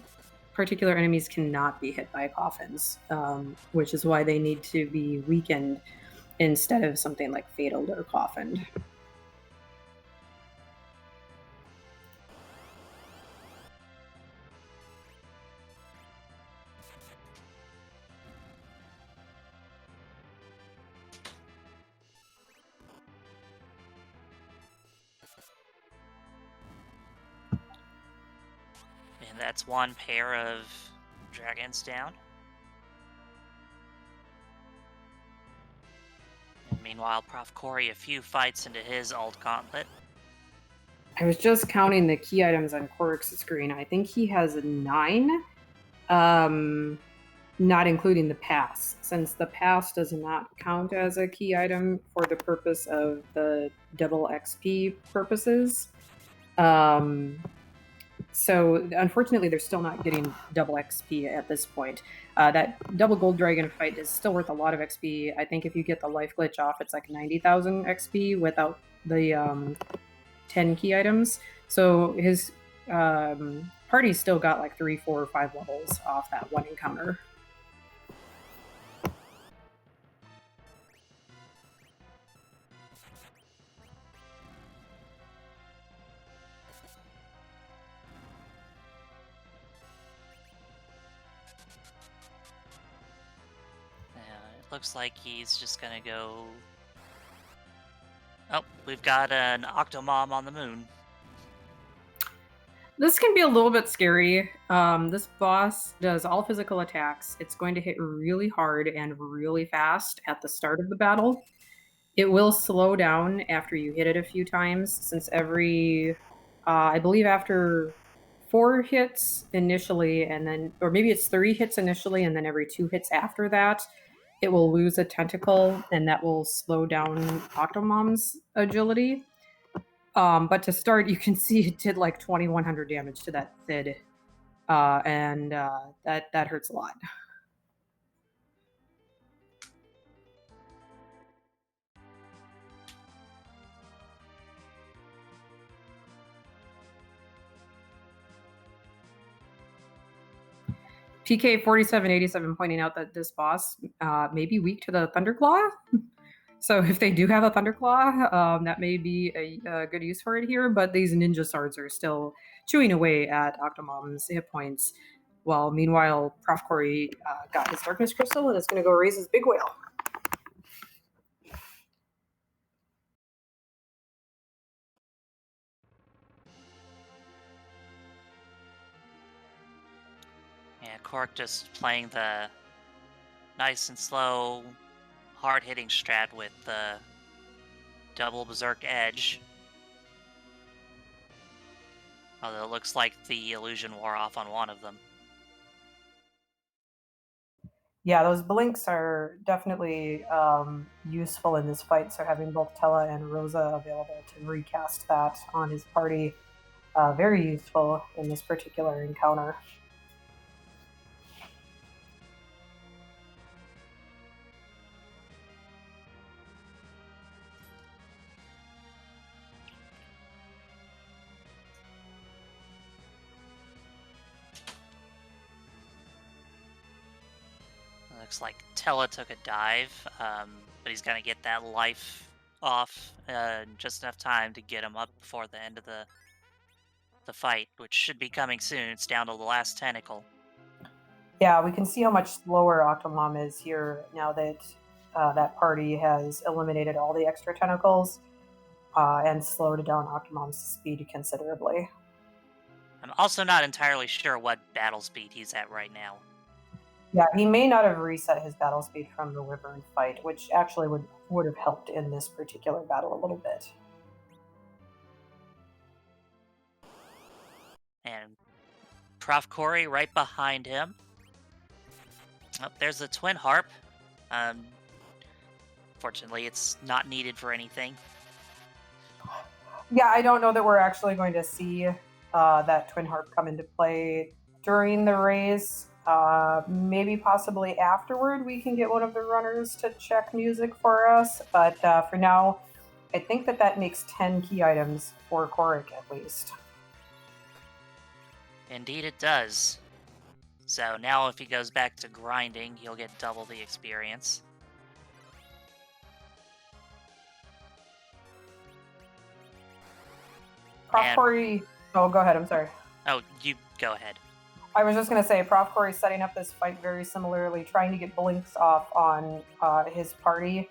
particular enemies cannot be hit by coffins, which is why they need to be weakened instead of something like fataled or coffined.
And that's one pair of dragons down. And meanwhile, Profcory a few fights into his ult gauntlet.
I was just counting the key items on Kohrek's screen. I think he has 9, not including the pass, since the pass does not count as a key item for the purpose of the double XP purposes. So unfortunately, they're still not getting double XP at this point. That double gold dragon fight is still worth a lot of XP. I think if you get the life glitch off, it's like 90,000 XP without the 10 key items. So his party still got like 3, 4, or 5 levels off that one encounter.
It looks like he's just gonna go Oh, we've got an Octomom on the moon.
This can be a little bit scary. This boss does all physical attacks. It's going to hit really hard and really fast at the start of the battle. It will slow down after you hit it a few times, since I believe after 4 hits initially, and then, or maybe it's 3 hits initially, and then every 2 hits after that, it will lose a tentacle, and that will slow down Octomom's agility. But to start, you can see it did like 2,100 damage to that Thid, and that hurts a lot. PK4787 pointing out that this boss may be weak to the Thunderclaw. So if they do have a Thunderclaw, that may be a good use for it here, but these Ninja Swords are still chewing away at Octomom's hit points. While meanwhile, profcory got his Darkness Crystal and is going to go raise his big whale.
Yeah, Kohrek just playing the nice and slow, hard-hitting strat with the double Berserk Edge. Although it looks like the illusion wore off on one of them.
Yeah, those blinks are definitely useful in this fight. So having both Tella and Rosa available to recast that on his party, very useful in this particular encounter.
Looks like Tella took a dive, but he's gonna get that life off in just enough time to get him up before the end of the fight, which should be coming soon. It's down to the last tentacle.
Yeah, we can see how much slower Octomom is here now that that party has eliminated all the extra tentacles and slowed down Octomom's speed considerably.
I'm also not entirely sure what battle speed he's at right now.
Yeah, he may not have reset his battle speed from the Wyvern fight, which actually would have helped in this particular battle a little bit.
And profcory right behind him. Oh, there's a twin harp. Fortunately, it's not needed for anything.
Yeah, I don't know that we're actually going to see that twin harp come into play during the race. Maybe possibly afterward we can get one of the runners to check music for us. But for now, I think that makes 10 key items for Kohrek at least.
Indeed it does. So now if he goes back to grinding, he'll get double the experience.
profcory. Oh, go ahead. I'm sorry.
Oh, you go ahead.
I was just going to say, profcory setting up this fight very similarly, trying to get blinks off on his party.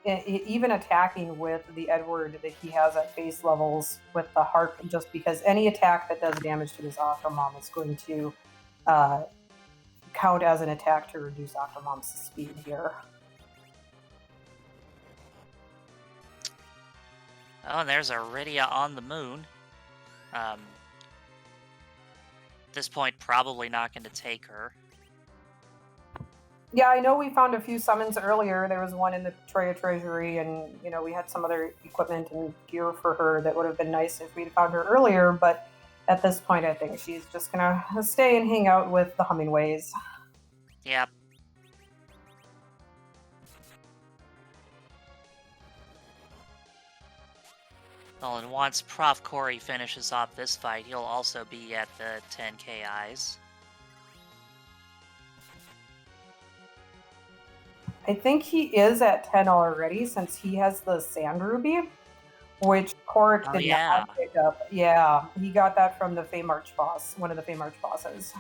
Even attacking with the Edward that he has at base levels with the harp, just because any attack that does damage to his Octomom is going to count as an attack to reduce Octomom's speed here.
Oh, and there's Iridia on the moon. At this point, probably not going to take her.
Yeah, I know we found a few summons earlier. There was one in the Troya Treasury, and we had some other equipment and gear for her that would have been nice if we'd found her earlier. But at this point, I think she's just gonna stay and hang out with the Hummingways.
Yep. Well, and once profcory finishes off this fight, he'll also be at the 10 KIs.
I think he is at 10 already, since he has the Sand Ruby, which Kohrek did not pick up. Yeah, he got that from the Fey March boss, one of the Fey March bosses.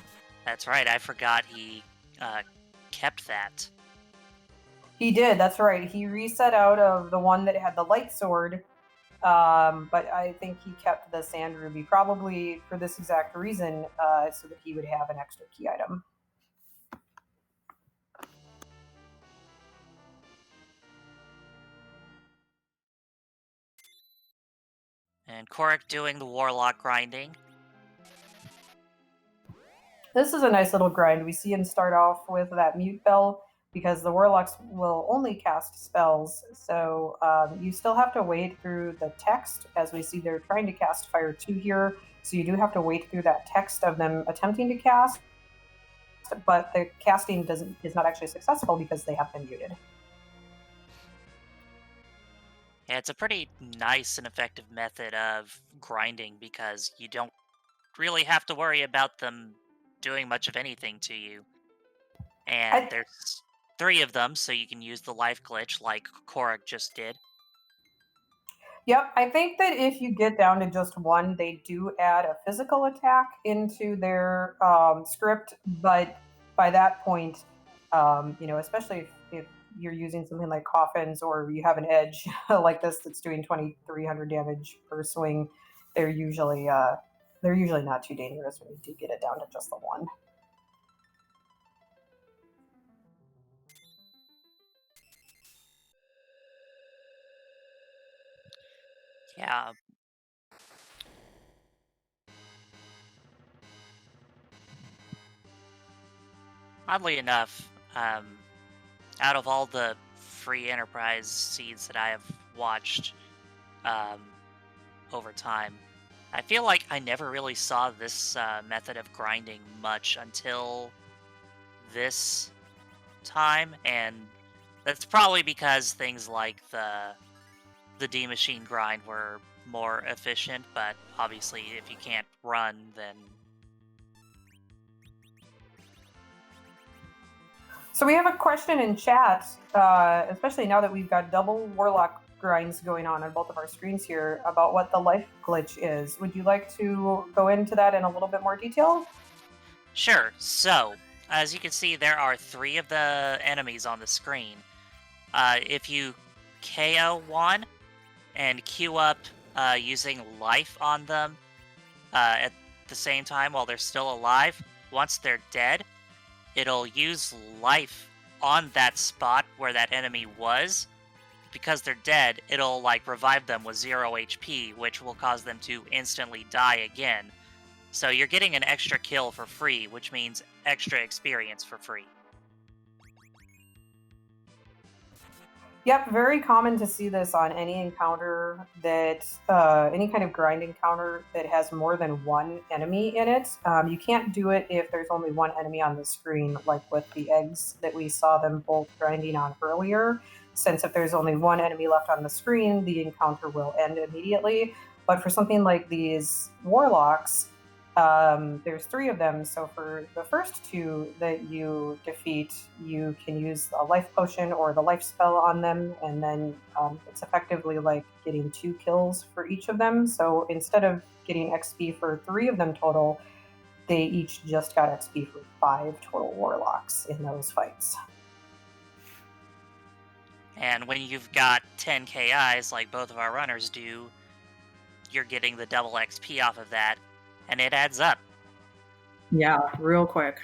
That's right, I forgot he kept that.
He did, that's right. He reset out of the one that had the light sword, but I think he kept the sand ruby, probably for this exact reason, so that he would have an extra key item.
And Kohrek doing the warlock grinding.
This is a nice little grind. We see him start off with that mute bell because the warlocks will only cast spells. So you still have to wait through the text, as we see they're trying to cast Fire 2 here. So you do have to wait through that text of them attempting to cast, but the casting is not actually successful because they have been muted.
Yeah, it's a pretty nice and effective method of grinding because you don't really have to worry about them doing much of anything to you. And
I,
there's 3 of them, so you can use the life glitch like Kohrek just did.
Yep, I think that if you get down to just one, they do add a physical attack into their script. But by that point, especially if you're using something like coffins or you have an edge like this that's doing 2,300 damage per swing, they're usually not too dangerous when you do get it down to just the one.
Yeah, oddly enough, out of all the free enterprise seeds that I have watched um, over time, I feel like I never really saw this method of grinding much until this time, and that's probably because things like the D machine grind were more efficient. But obviously, if you can't run, then
So we have a question in chat, especially now that we've got double warlock grinds going on both of our screens here, about what the life glitch is. Would you like to go into that in a little bit more detail?
sure. So as you can see, there are 3 of the enemies on the screen. If you KO one and queue up using life on them at the same time while they're still alive, once they're dead, it'll use life on that spot where that enemy was. Because they're dead, it'll like revive them with 0 HP, which will cause them to instantly die again. So you're getting an extra kill for free, which means extra experience for free.
Yep, very common to see this on any encounter that, any kind of grind encounter that has more than one enemy in it. You can't do it if there's only one enemy on the screen, like with the eggs that we saw them both grinding on earlier. Since if there's only one enemy left on the screen, the encounter will end immediately. But for something like these warlocks, there's 3 of them. So for the first 2 that you defeat, you can use a life potion or the life spell on them, and then it's effectively like getting 2 kills for each of them. So instead of getting XP for 3 of them total, they each just got XP for 5 total warlocks in those fights.
And when you've got 10 KIs like both of our runners do, you're getting the double XP off of that, and it adds up.
Yeah, real quick.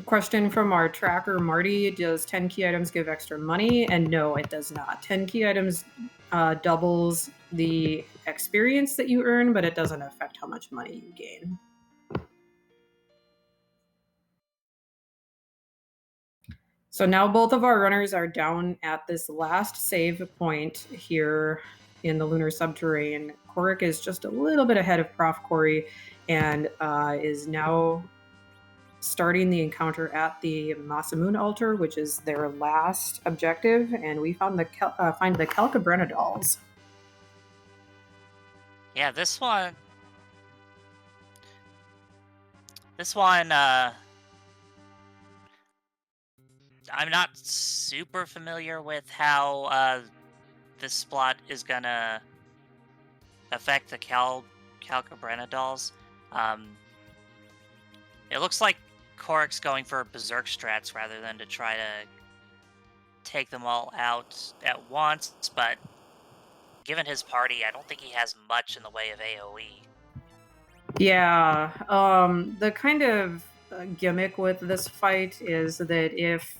Question from our tracker, Marty. Does 10 key items give extra money? And no, it does not. 10 key items doubles the experience that you earn, but it doesn't affect how much money you gain. So now both of our runners are down at this last save point here in the lunar subterranean. Kohrek is just a little bit ahead of profcory and is now starting the encounter at the Masamune altar, which is their last objective, and we found find the Calcabrena dolls.
Yeah, this one. I'm not super familiar with how this plot is gonna affect the Calcabrena dolls. Um, It looks like Kohrek's going for berserk strats rather than to try to take them all out at once, but given his party, I don't think he has much in the way of AoE.
Yeah, the kind of gimmick with this fight is that if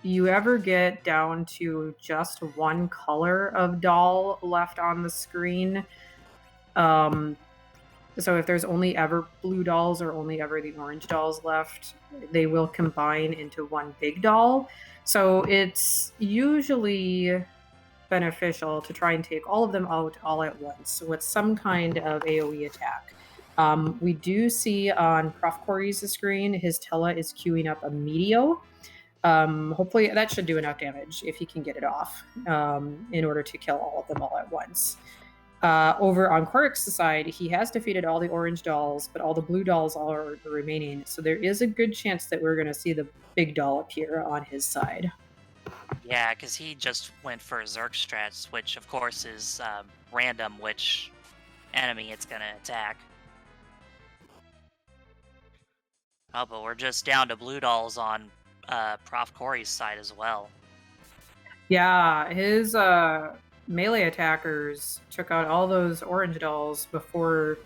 you ever get down to just one color of doll left on the screen, um, so if there's only ever blue dolls or only ever the orange dolls left, they will combine into one big doll. So it's usually beneficial to try and take all of them out all at once with some kind of AoE attack. We do see on profcory's screen, his Tela is queuing up a Meteo. Hopefully, that should do enough damage if he can get it off in order to kill all of them all at once. Over on Kohrek's side, he has defeated all the orange dolls, but all the blue dolls are remaining. So there is a good chance that we're going to see the big doll appear on his side.
Yeah, because he just went for Zerg strats, which of course is random which enemy it's gonna attack. Oh, but we're just down to blue dolls on Prof. Corey's side as well.
Yeah, his melee attackers took out all those orange dolls before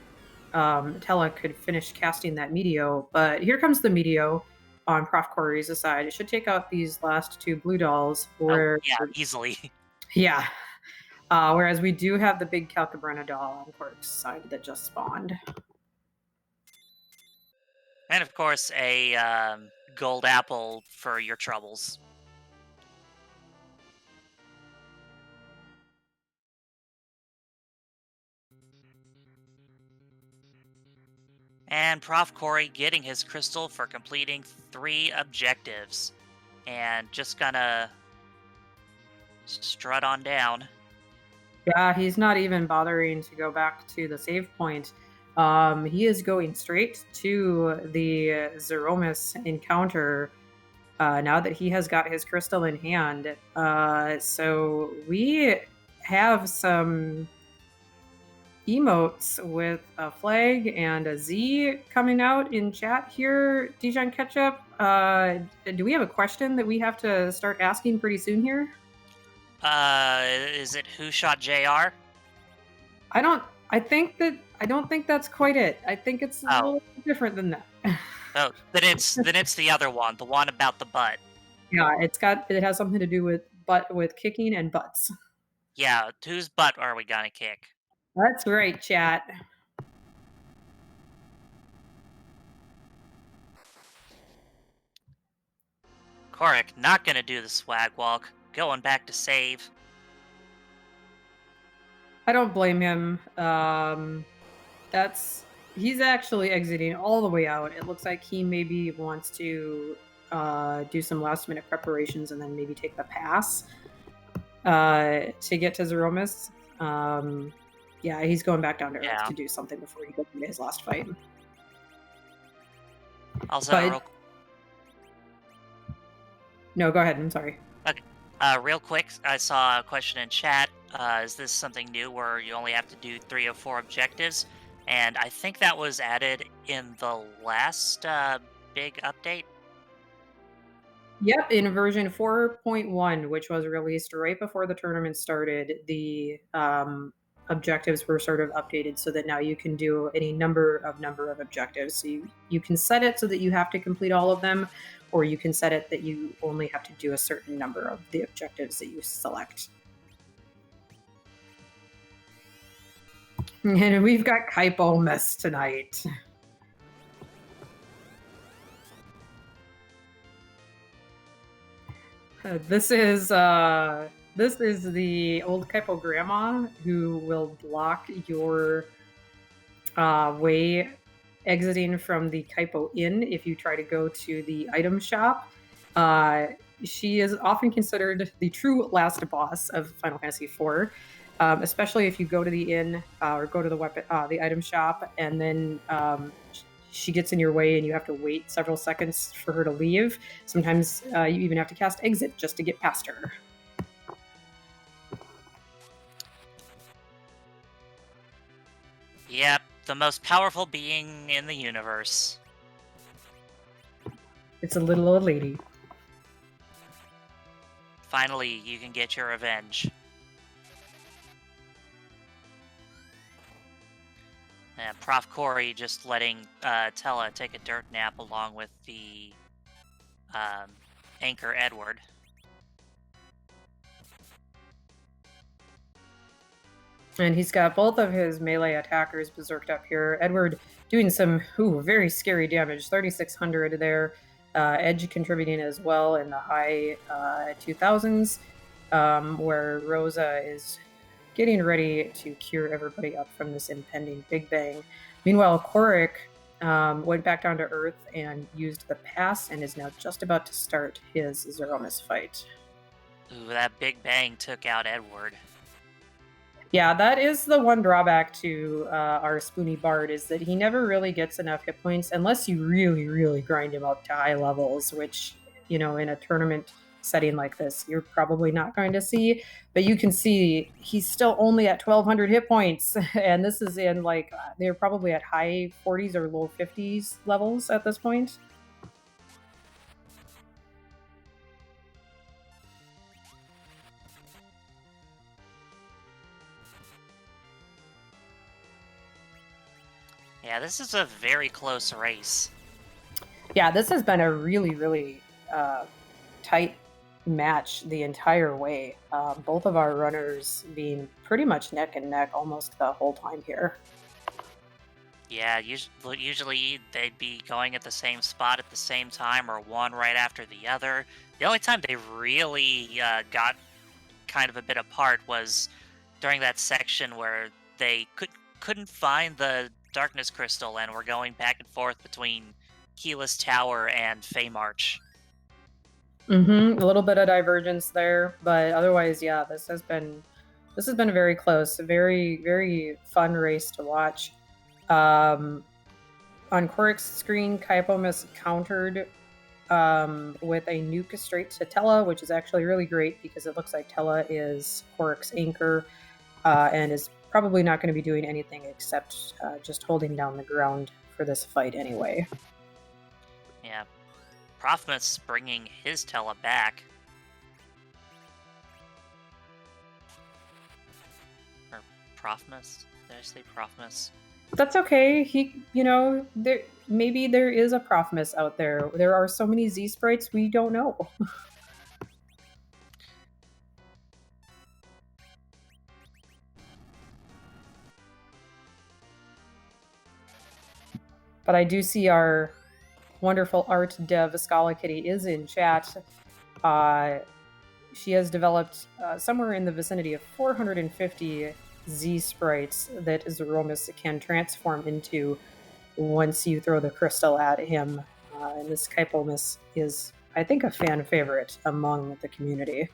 Tela could finish casting that Meteo. But here comes the Meteo on Prof. Corey's side. It should take out these last two blue dolls.
Oh,
Where,
yeah, easily.
yeah. Whereas we do have the big Calcabrina doll on Cork's side that just spawned.
And of course, a gold apple for your troubles. And Prof. Corey getting his crystal for completing 3 objectives. And just gonna strut on down.
Yeah, he's not even bothering to go back to the save point. He is going straight to the Zeromus encounter now that he has got his crystal in hand. So we have some emotes with a flag and a Z coming out in chat here. Dijon Ketchup, do we have a question that we have to start asking pretty soon here?
Is it Who Shot JR?
I don't think that's quite it. I think it's a little different than that.
Oh, then it's the other one, the one about the butt.
Yeah, it has something to do with kicking and butts.
Yeah, whose butt are we gonna kick?
That's right, chat.
Kohrek not gonna do the swag walk, going back to save.
I don't blame him. He's actually exiting all the way out. It looks like he maybe wants to do some last minute preparations and then maybe take the pass to get to Zeromus. Yeah, he's going back down to Earth to do something before he goes into his last fight.
Also,
no, go ahead. I'm sorry.
Okay. Real quick, I saw a question in chat. Is this something new where you only have to do 3 of 4 objectives? And I think that was added in the last big update.
Yep, in version 4.1, which was released right before the tournament started, the objectives were sort of updated so that now you can do any number of objectives. So you can set it so that you have to complete all of them, or you can set it that you only have to do a certain number of the objectives that you select. And we've got Kaipo mess tonight. This is the old Kaipo grandma who will block your way exiting from the Kaipo Inn if you try to go to the item shop. She is often considered the true last boss of Final Fantasy IV, especially if you go to the inn or go to the item shop, and then she gets in your way and you have to wait several seconds for her to leave. Sometimes you even have to cast exit just to get past her.
Yep, the most powerful being in the universe.
It's a little old lady.
Finally, you can get your revenge. And profcory just letting Tella take a dirt nap along with the um, anchor Edward.
And he's got both of his melee attackers berserked up here. Edward doing some very scary damage, 3,600 there. Edge contributing as well in the high 2000s, where Rosa is getting ready to cure everybody up from this impending Big Bang. Meanwhile, Kohrek went back down to Earth and used the pass and is now just about to start his Zeromus fight.
Ooh, that Big Bang took out Edward.
Yeah, that is the one drawback to our Spoony Bard, is that he never really gets enough hit points unless you really, really grind him up to high levels, which, in a tournament setting like this, you're probably not going to see. But you can see he's still only at 1,200 hit points, and this is in, they're probably at high 40s or low 50s levels at this point.
Yeah, this is a very close race.
Yeah, this has been a really, really tight match the entire way. Both of our runners being pretty much neck and neck almost the whole time here.
Yeah, usually they'd be going at the same spot at the same time or one right after the other. The only time they really got kind of a bit apart was during that section where they couldn't find the darkness crystal and were going back and forth between Keyless Tower and Feymarch.
A little bit of divergence there, but otherwise, yeah, this has been very close. A very, very fun race to watch. On Kohrek's screen, Kaipomus countered with a nuke straight to Tella, which is actually really great because it looks like Tella is Kohrek's anchor and is probably not going to be doing anything except just holding down the ground for this fight anyway.
Yeah, Profmus bringing his Tella back. Or Profmus? Did I say Profmus?
That's okay. Maybe there is a Profmus out there. There are so many Z sprites we don't know. But I do see our wonderful art dev Scala Kitty is in chat. She has developed somewhere in the vicinity of 450 Z sprites that Zeromus can transform into once you throw the crystal at him. And this Kaipomus is, I think, a fan favorite among the community.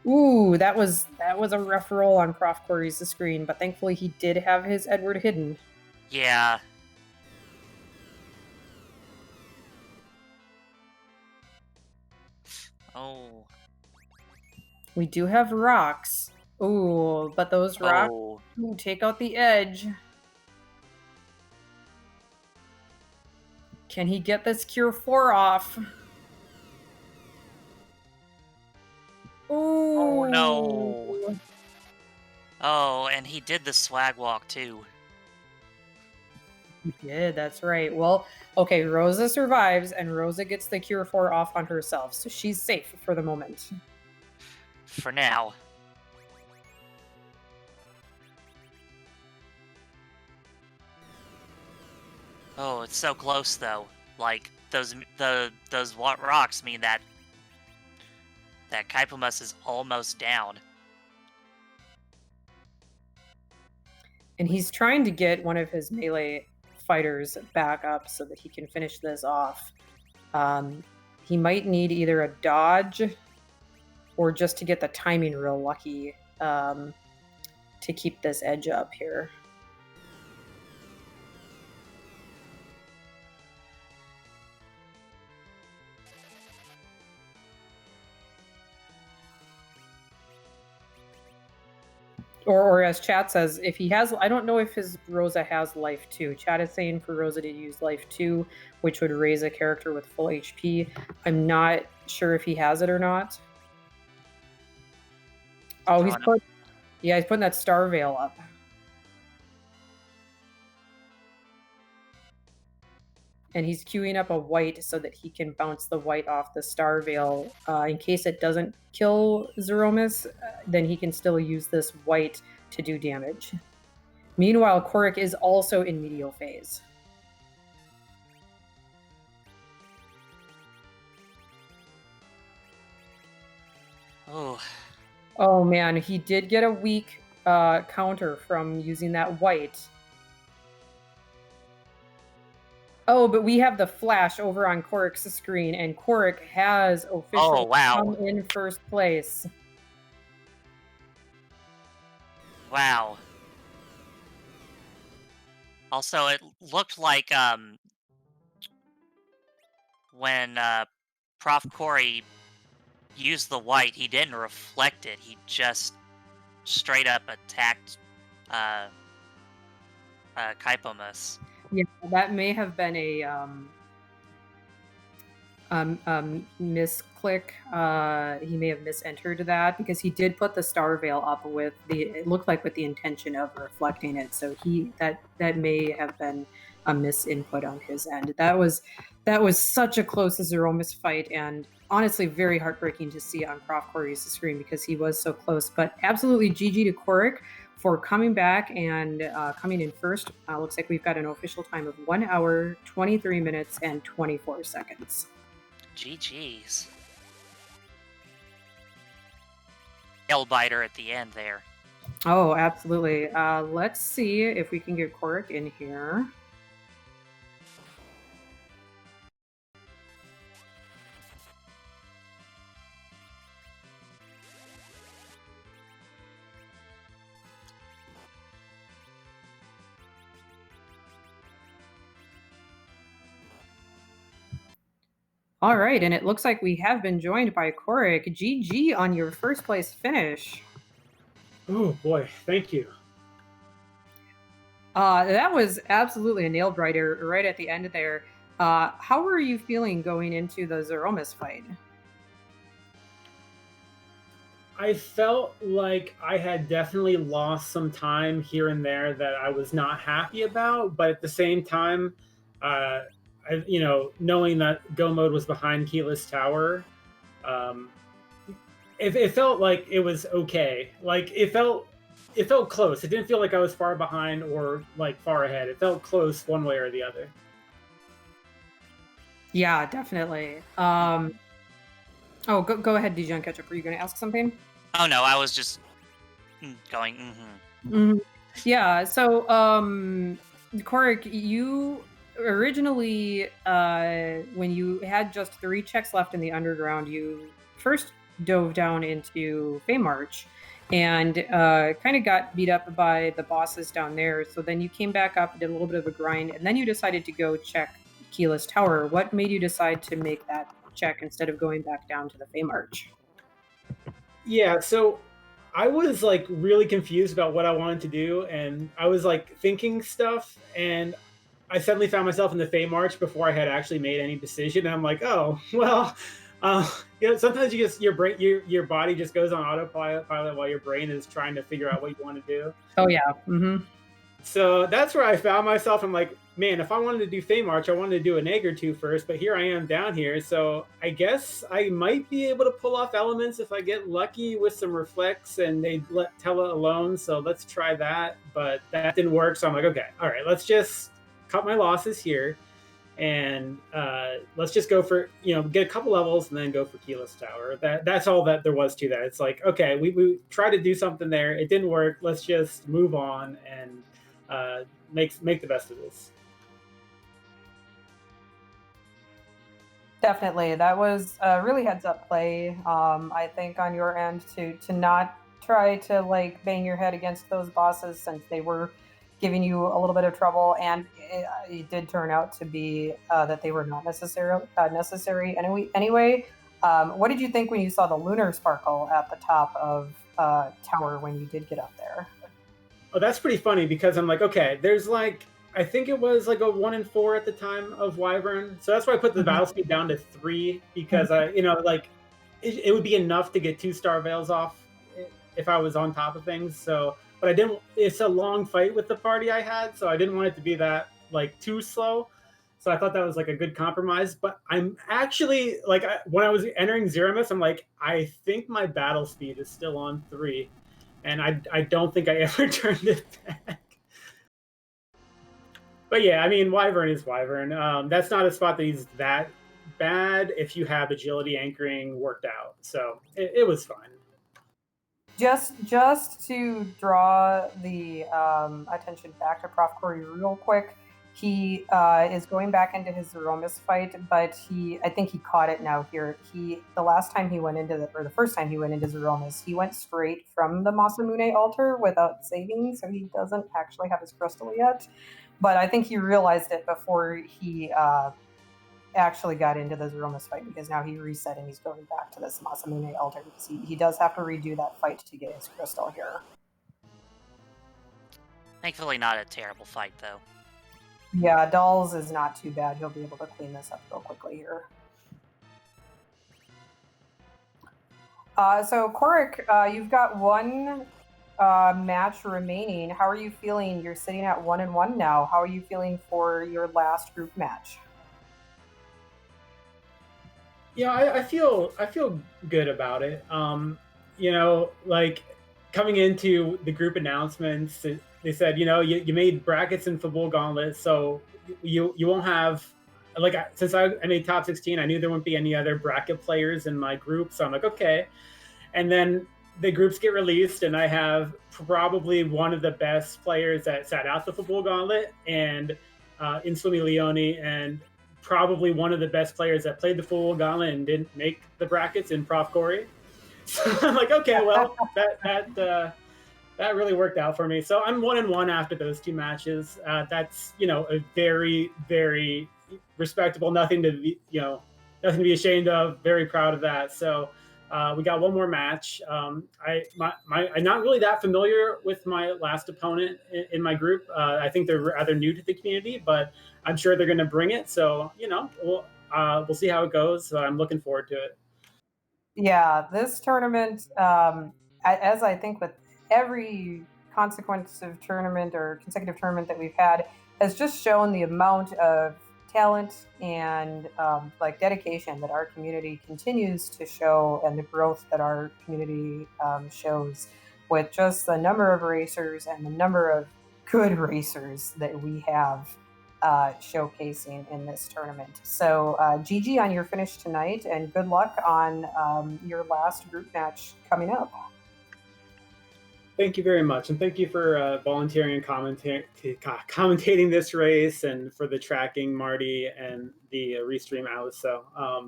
Ooh, that was a rough roll on profcory's screen, but thankfully he did have his Edward hidden.
Yeah. Oh.
We do have rocks. Ooh, but those rocks take out the edge. Can he get this Cure 4 off? Ooh.
Oh, no. Oh, and he did the swag walk, too.
He did, that's right. Well, okay, Rosa survives, and Rosa gets the Cure 4 off on herself, so she's safe for the moment.
For now. Oh, it's so close, though. Like, those rocks mean that Kaipomus is almost down.
And he's trying to get one of his melee fighters back up so that he can finish this off. He might need either a dodge or just to get the timing real lucky to keep this edge up here. or as chat says, if he has, I don't know if his Rosa has life 2. Chat is saying for Rosa to use life 2, which would raise a character with full HP. I'm not sure if he has it or not. Oh, he's putting that Star Veil up. And he's queuing up a white so that he can bounce the white off the Star Veil. In case it doesn't kill Threemus, then he can still use this white to do damage. Meanwhile, Kohrek is also in medial phase.
Oh.
Oh man, he did get a weak counter from using that white. Oh, but we have the flash over on Kohrek's screen, and Kohrek has officially come in first place.
Wow. Also, it looked like when profcory used the white, he didn't reflect it. He just straight up attacked Kaipomus.
Yeah, that may have been a misclick. He may have misentered that because he did put the Star Veil up with it looked like with the intention of reflecting it. So that may have been a misinput on his end. That was such a close Threemus fight, and honestly very heartbreaking to see on profcory's screen because he was so close. But absolutely GG to Kohrek for coming back and coming in first. Looks like we've got an official time of 1 hour, 23 minutes, and 24 seconds.
GG's. Nail biter at the end there.
Oh, absolutely. Let's see if we can get Kohrek in here. All right, and it looks like we have been joined by Kohrek. GG on your first place finish.
Oh boy, thank you.
That was absolutely a nail biter right at the end there. How were you feeling going into the Threemus fight?
I felt like I had definitely lost some time here and there that I was not happy about, but at the same time, knowing that Go Mode was behind Keyless Tower, it felt like it was okay. Like it felt close. It didn't feel like I was far behind or like far ahead. It felt close one way or the other.
Yeah, definitely. Oh, go ahead, DJ Ketchup. Were you going to ask something?
Oh no, I was just going.
Yeah. So, Kohrek, you originally, when you had just 3 checks left in the underground, you first dove down into Feymarch and kind of got beat up by the bosses down there. So then you came back up, did a little bit of a grind, and then you decided to go check Keyless Tower. What made you decide to make that check instead of going back down to the Feymarch?
Yeah, so I was like really confused about what I wanted to do, and I was like thinking stuff, and I suddenly found myself in the Feymarch before I had actually made any decision. And I'm like, oh well, sometimes you just your body just goes on autopilot while your brain is trying to figure out what you want to do.
Oh yeah.
So that's where I found myself. I'm like, man, if I wanted to do Feymarch, I wanted to do an egg or two first, but here I am down here. So I guess I might be able to pull off elements if I get lucky with some reflects and they let Tella alone. So let's try that. But that didn't work. So I'm like, okay, all right, let's just cut my losses here. And let's just go for, get a couple levels and then go for Keyless Tower. That's all that there was to that. It's like, okay, we tried to do something there. It didn't work. Let's just move on and make the best of this.
Definitely, that was a really heads up play. I think on your end to not try to like bang your head against those bosses since they were giving you a little bit of trouble, and it did turn out to be that they were not necessary anyway. What did you think when you saw the lunar sparkle at the top of tower when you did get up there.
Oh, that's pretty funny because I'm like, okay, there's like, I think it was like a 1 in 4 at the time of Wyvern. So that's why I put the battle speed down to 3 because like it would be enough to get 2-star veils off if I was on top of things. So, but I didn't, it's a long fight with the party I had. So I didn't want it to be that like too slow. So I thought that was like a good compromise. But I'm actually like, when I was entering Threemus, I'm like, I think my battle speed is still on 3. And I don't think I ever turned it back. But yeah, I mean, Wyvern is Wyvern. That's not a spot that he's that bad if you have agility anchoring worked out. So it was fun.
Just to draw the attention back to profcory real quick, he is going back into his Threemus fight, but I think he caught it now here. The last time he went into the first time he went into Threemus, he went straight from the Masamune altar without saving, so he doesn't actually have his crystal yet. But I think he realized it before he actually got into the Threemus fight, because now he reset and he's going back to this Masamune altar because he does have to redo that fight to get his crystal here.
Thankfully not a terrible fight, though.
Yeah, Dolls is not too bad. He'll be able to clean this up real quickly here. So, Kohrek, you've got one match remaining. How are you feeling? You're sitting at 1-1 now. How are you feeling for your last group match?
Yeah, I feel good about it. Like coming into the group announcements, they said, you made brackets in Football Gauntlet, so you won't have, like, since I made top 16, I knew there wouldn't be any other bracket players in my group, so I'm like, okay. And then the groups get released, and I have probably one of the best players that sat out the Football Gauntlet, and Insumi Leone, and probably one of the best players that played the Football Gauntlet and didn't make the brackets in profcory. So I'm like, okay, well, that really worked out for me. So I'm 1-1 after those 2 matches. That's a very, very respectable. Nothing to be ashamed of. Very proud of that. So we got one more match. I'm not really that familiar with my last opponent in my group. I think they're rather new to the community, but I'm sure they're going to bring it. So we'll see how it goes. I'm looking forward to it.
Yeah, this tournament, as I think with every consecutive tournament that we've had, has just shown the amount of talent and dedication that our community continues to show, and the growth that our community shows, with just the number of racers and the number of good racers that we have showcasing in this tournament. So GG on your finish tonight, and good luck on your last group match coming up.
Thank you very much, and thank you for volunteering and commentating this race, and for the tracking, Marty, and the restream, Alice. So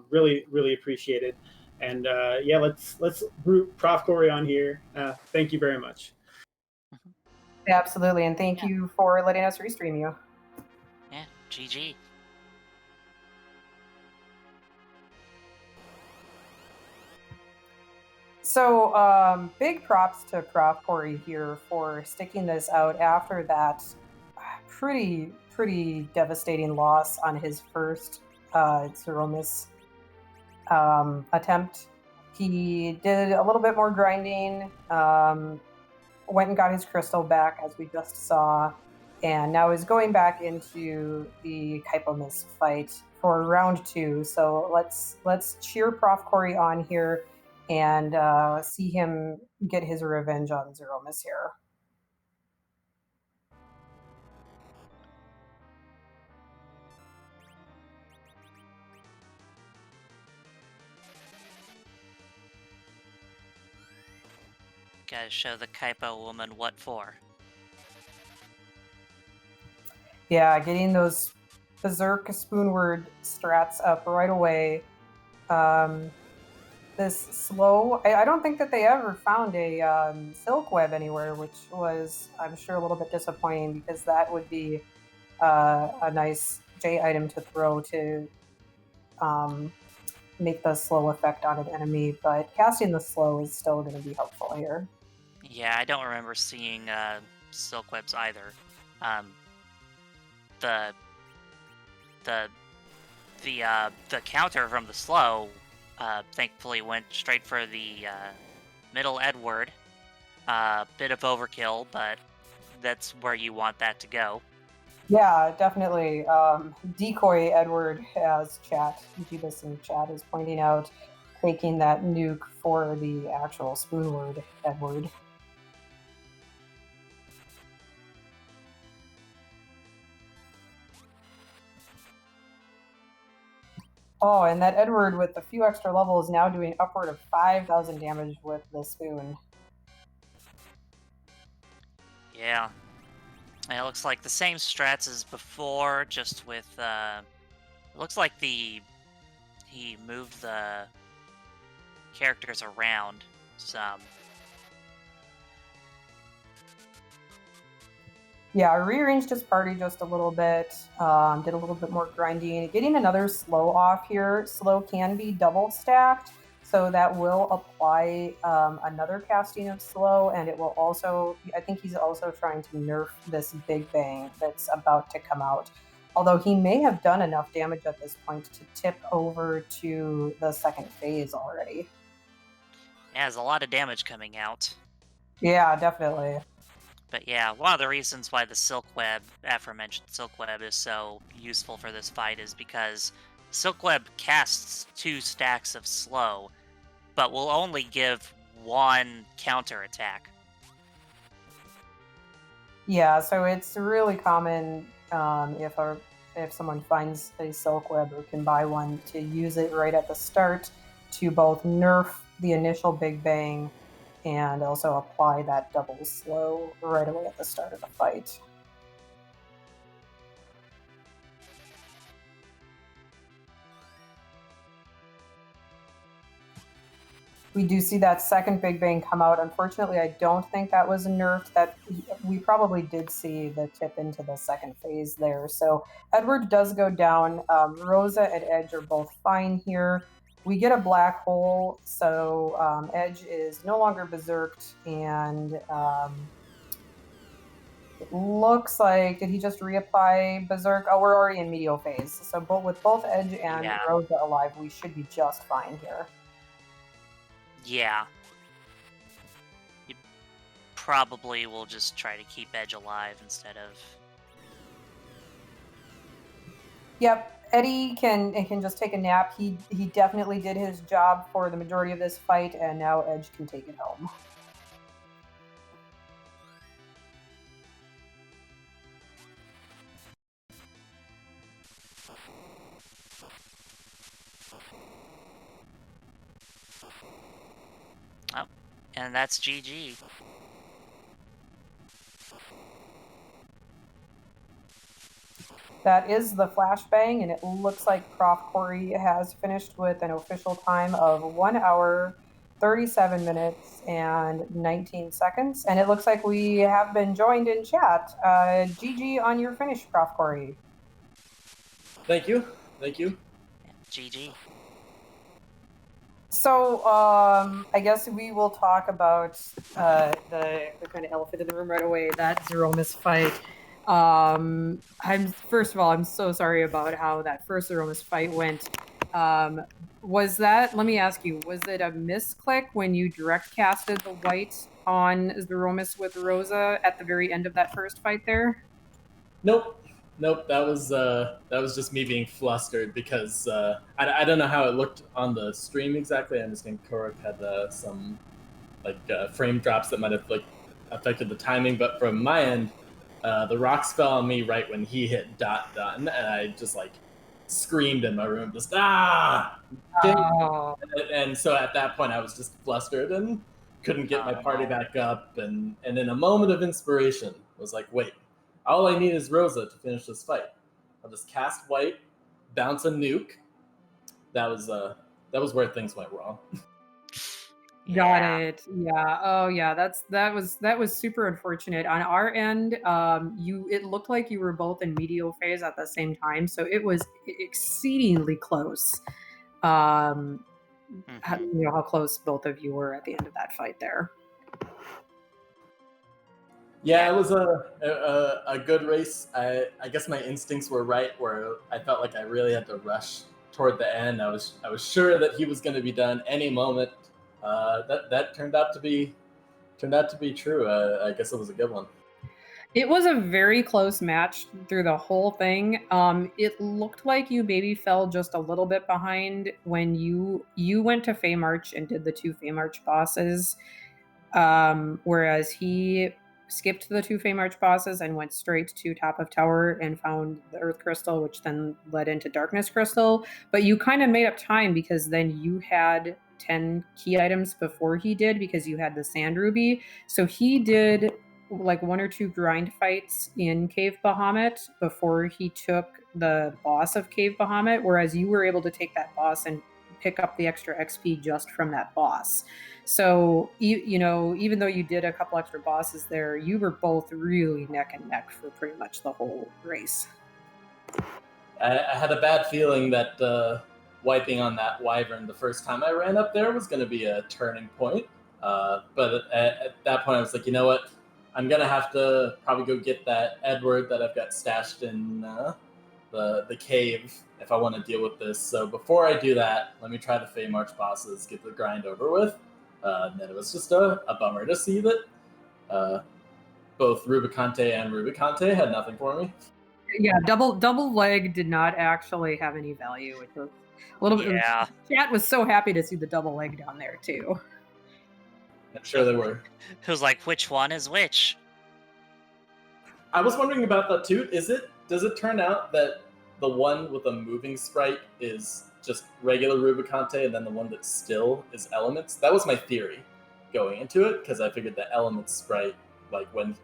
really, really appreciate it. And yeah, let's root profcory on here. Thank you very much.
Absolutely, and thank you for letting us restream you.
Yeah, GG.
So big props to profcory here for sticking this out after that pretty devastating loss on his first Threemus attempt. He did a little bit more grinding, went and got his crystal back, as we just saw, and now is going back into the Kypomus fight for round 2. So let's cheer profcory on here and see him get his revenge on Threemus here.
Gotta show the Kaipo woman what for.
Yeah, getting those Berserk Spoonward strats up right away. This slow, I don't think that they ever found a silk web anywhere, which was, I'm sure, a little bit disappointing, because that would be a nice J item to throw to make the slow effect on an enemy. But casting the slow is still going to be helpful here.
Yeah, I don't remember seeing silk webs either. Um, the the the counter from the slow, thankfully went straight for the middle Edward. Bit of overkill, but that's where you want that to go.
Yeah, definitely. Decoy Edward, as Jeebus in chat is pointing out, taking that nuke for the actual Spoonward Edward. Oh, and that Edward with a few extra levels now doing upward of 5,000 damage with the spoon.
Yeah. And it looks like the same strats as before, just with it looks like he moved the characters around some.
Yeah, rearranged his party just a little bit, did a little bit more grinding. Getting another slow off here. Slow can be double stacked, so that will apply another casting of slow, and it will also, I think he's also trying to nerf this Big Bang that's about to come out. Although he may have done enough damage at this point to tip over to the second phase already.
Yeah, there's a lot of damage coming out.
Yeah, definitely.
But yeah, one of the reasons why the Silk Web, aforementioned Silk Web, is so useful for this fight is because Silk Web casts 2 stacks of slow, but will only give 1 counter attack.
Yeah, so it's really common if someone finds a silk web or can buy one to use it right at the start to both nerf the initial Big Bang and also apply that double slow right away at the start of the fight. We do see that second Big Bang come out. Unfortunately, I don't think that was nerfed. That we probably did see the tip into the second phase there. So Edward does go down. Rosa and Edge are both fine here. We get a black hole, so Edge is no longer berserked, and it looks like, did he just reapply berserk? Oh, we're already in medial phase. So with both Edge and
Yeah.
Rosa alive, we should be just fine here.
Yeah. You probably will just try to keep Edge alive instead of...
Yep, Eddie can just take a nap. He definitely did his job for the majority of this fight, and now Edge can take it home.
Oh, and that's GG.
That is the flashbang, and it looks like profcory has finished with an official time of 1 hour, 37 minutes, and 19 seconds. And it looks like we have been joined in chat. GG on your finish, profcory.
Thank you. Thank you.
GG.
So I guess we will talk about the kind of elephant in the room right away, that Threemus fight. First of all, I'm so sorry about how that first Threemus fight went. Was that, let me ask you, was it a misclick when you direct casted the white on Threemus with Rosa at the very end of that first fight there?
Nope. That was just me being flustered because I don't know how it looked on the stream exactly. I understand Kohrek had some frame drops that might have affected the timing, but from my end, the rocks fell on me right when he hit done, and I just screamed in my room, just ah!
Oh.
And so at that point, I was just flustered and couldn't get my party back up, and in a moment of inspiration, was like, wait, all I need is Rosa to finish this fight. I'll just cast white, bounce a nuke. That was where things went wrong.
Got it. Yeah. Oh, yeah. That was super unfortunate on our end. It looked like you were both in medial phase at the same time, so it was exceedingly close. You know how close both of you were at the end of that fight there.
Yeah, it was a good race. I guess my instincts were right, where I felt like I really had to rush toward the end. I was sure that he was going to be done any moment. That turned out to be true. I guess it was a good one.
It was a very close match through the whole thing. It looked like you maybe fell just a little bit behind when you went to Fey March and did the 2 Fey March bosses, whereas he skipped the 2 Fey March bosses and went straight to Top of Tower and found the Earth Crystal, which then led into Darkness Crystal. But you kind of made up time because then you had 10 key items before he did, because you had the Sand Ruby. So he did like 1 or 2 grind fights in Cave Bahamut before he took the boss of Cave Bahamut, whereas you were able to take that boss and pick up the extra XP just from that boss. So you know, even though you did a couple extra bosses there, you were both really neck and neck for pretty much the whole race.
I had a bad feeling that wiping on that wyvern the first time I ran up there was going to be a turning point. But at that point, I was like, you know what? I'm going to have to probably go get that Edward that I've got stashed in the cave if I want to deal with this. So before I do that, let me try the Fey March bosses, get the grind over with. And then it was just a bummer to see that both Rubicante and Rubicante had nothing for me.
Yeah, double leg did not actually have any value, which was a little bit.
Yeah.
Chat was so happy to see the double leg down there too.
I'm sure they were.
It was like, which one is which?
I was wondering about that too. Does it turn out that the one with a moving sprite is just regular Rubicante, and then the one that's still is elements? That was my theory going into it, because I figured the elements sprite, like when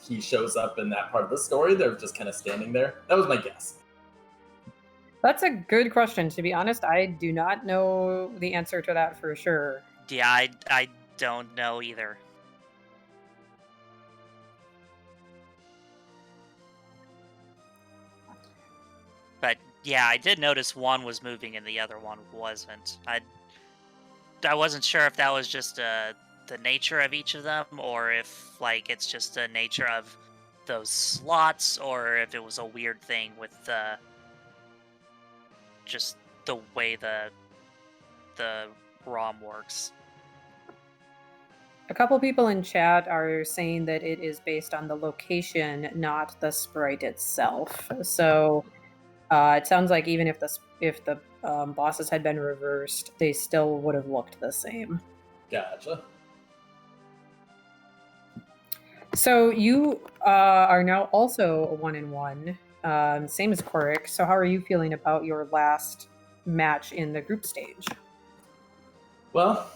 he shows up in that part of the story, they're just kind of standing there. That was my guess.
That's a good question. To be honest, I do not know the answer to that for sure.
Yeah, I don't know either. But yeah, I did notice one was moving and the other one wasn't. I wasn't sure if that was just the nature of each of them, or if like it's just the nature of those slots, or if it was a weird thing with just the way the ROM works.
A couple people in chat are saying that it is based on the location, not the sprite itself. So it sounds like even if the bosses had been reversed, they still would have looked the same.
Gotcha.
So you are now also 1-1, same as Kohrek. So how are you feeling about your last match in the group stage?
Well,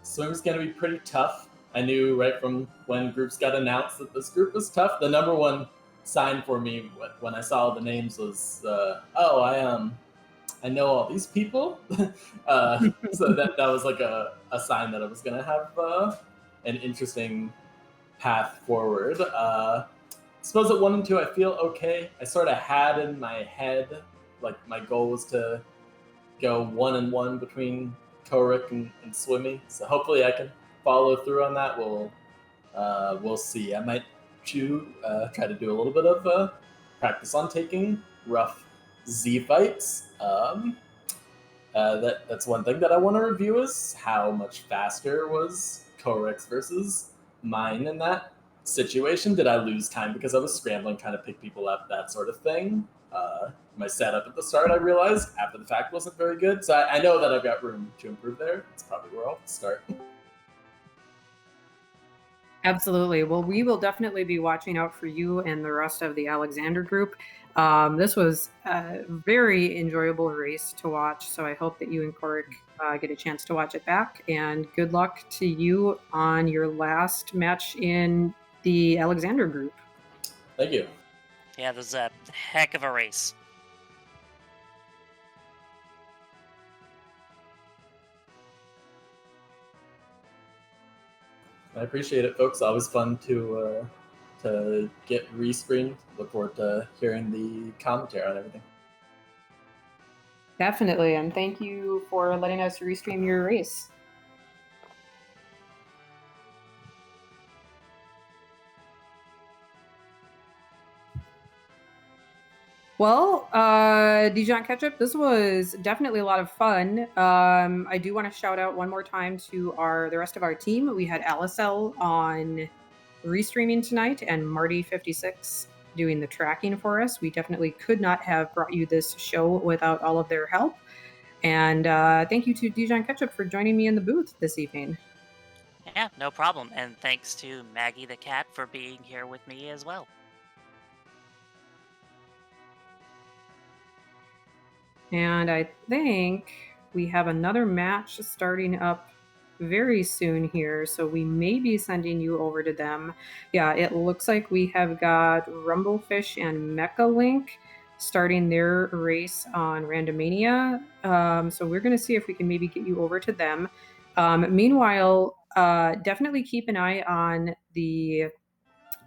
swim's going to be pretty tough. I knew right from when groups got announced that this group was tough. The number one sign for me when I saw the names was, I know all these people. So that was like a sign that I was going to have an interesting path forward. I suppose at 1 and 2, I feel okay. I sort of had in my head, like my goal was to go 1 and 1 between Kohrek and Swimmy. So hopefully I can follow through on that. We'll see. I might try to do a little bit of practice on taking rough Z fights. That's one thing that I want to review is how much faster was Kohrek's versus mine in that situation. Did I lose time because I was scrambling trying to pick people up, that sort of thing? My setup at the start, I realized after the fact, wasn't very good. So I know that I've got room to improve there. It's probably where I'll start.
Absolutely. Well, we will definitely be watching out for you and the rest of the Alexander group. This was a very enjoyable race to watch, so I hope that you and Kohrek get a chance to watch it back. And good luck to you on your last match in the Alexander group.
Thank you.
Yeah, this is a heck of a race.
I appreciate it, folks. Always fun to get re-screened. Look forward to hearing the commentary on everything.
Definitely, and thank you for letting us restream your race. Well, Dijon Ketchup, this was definitely a lot of fun. I do want to shout out one more time to the rest of our team. We had Alicel on restreaming tonight and Marty56 doing the tracking for us. We definitely could not have brought you this show without all of their help. And thank you to Dijon Ketchup for joining me in the booth this evening.
Yeah, no problem. And thanks to Maggie the cat for being here with me as well.
And I think we have another match starting up very soon here, so we may be sending you over to them. Yeah, it looks like we have got Rumblefish and Mecha Link starting their race on Randomania. So we're going to see if we can maybe get you over to them. Meanwhile, definitely keep an eye on the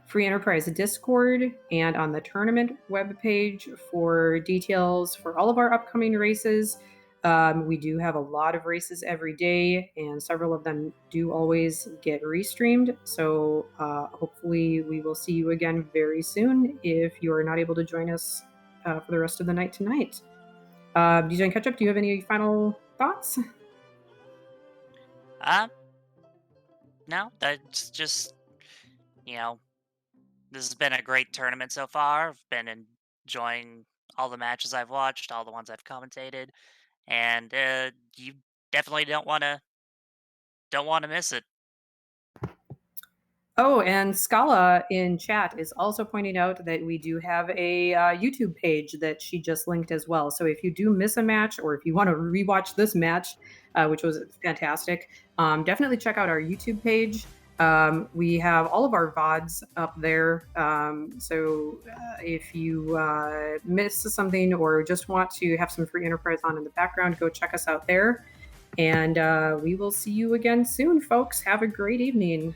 Free Enterprise Discord and on the tournament webpage for details for all of our upcoming races. We do have a lot of races every day, and several of them do always get restreamed. So hopefully we will see you again very soon if you are not able to join us for the rest of the night tonight. DJ Ketchup, do you have any final thoughts?
No, that's just, this has been a great tournament so far. I've been enjoying all the matches I've watched, all the ones I've commentated, and you definitely don't want to miss it.
Oh, and Scala in chat is also pointing out that we do have a YouTube page that she just linked as well. So if you do miss a match, or if you want to rewatch this match, which was fantastic, definitely check out our YouTube page. We have all of our VODs up there. So if you miss something or just want to have some free enterprise on in the background, go check us out there. And we will see you again soon, folks. Have a great evening.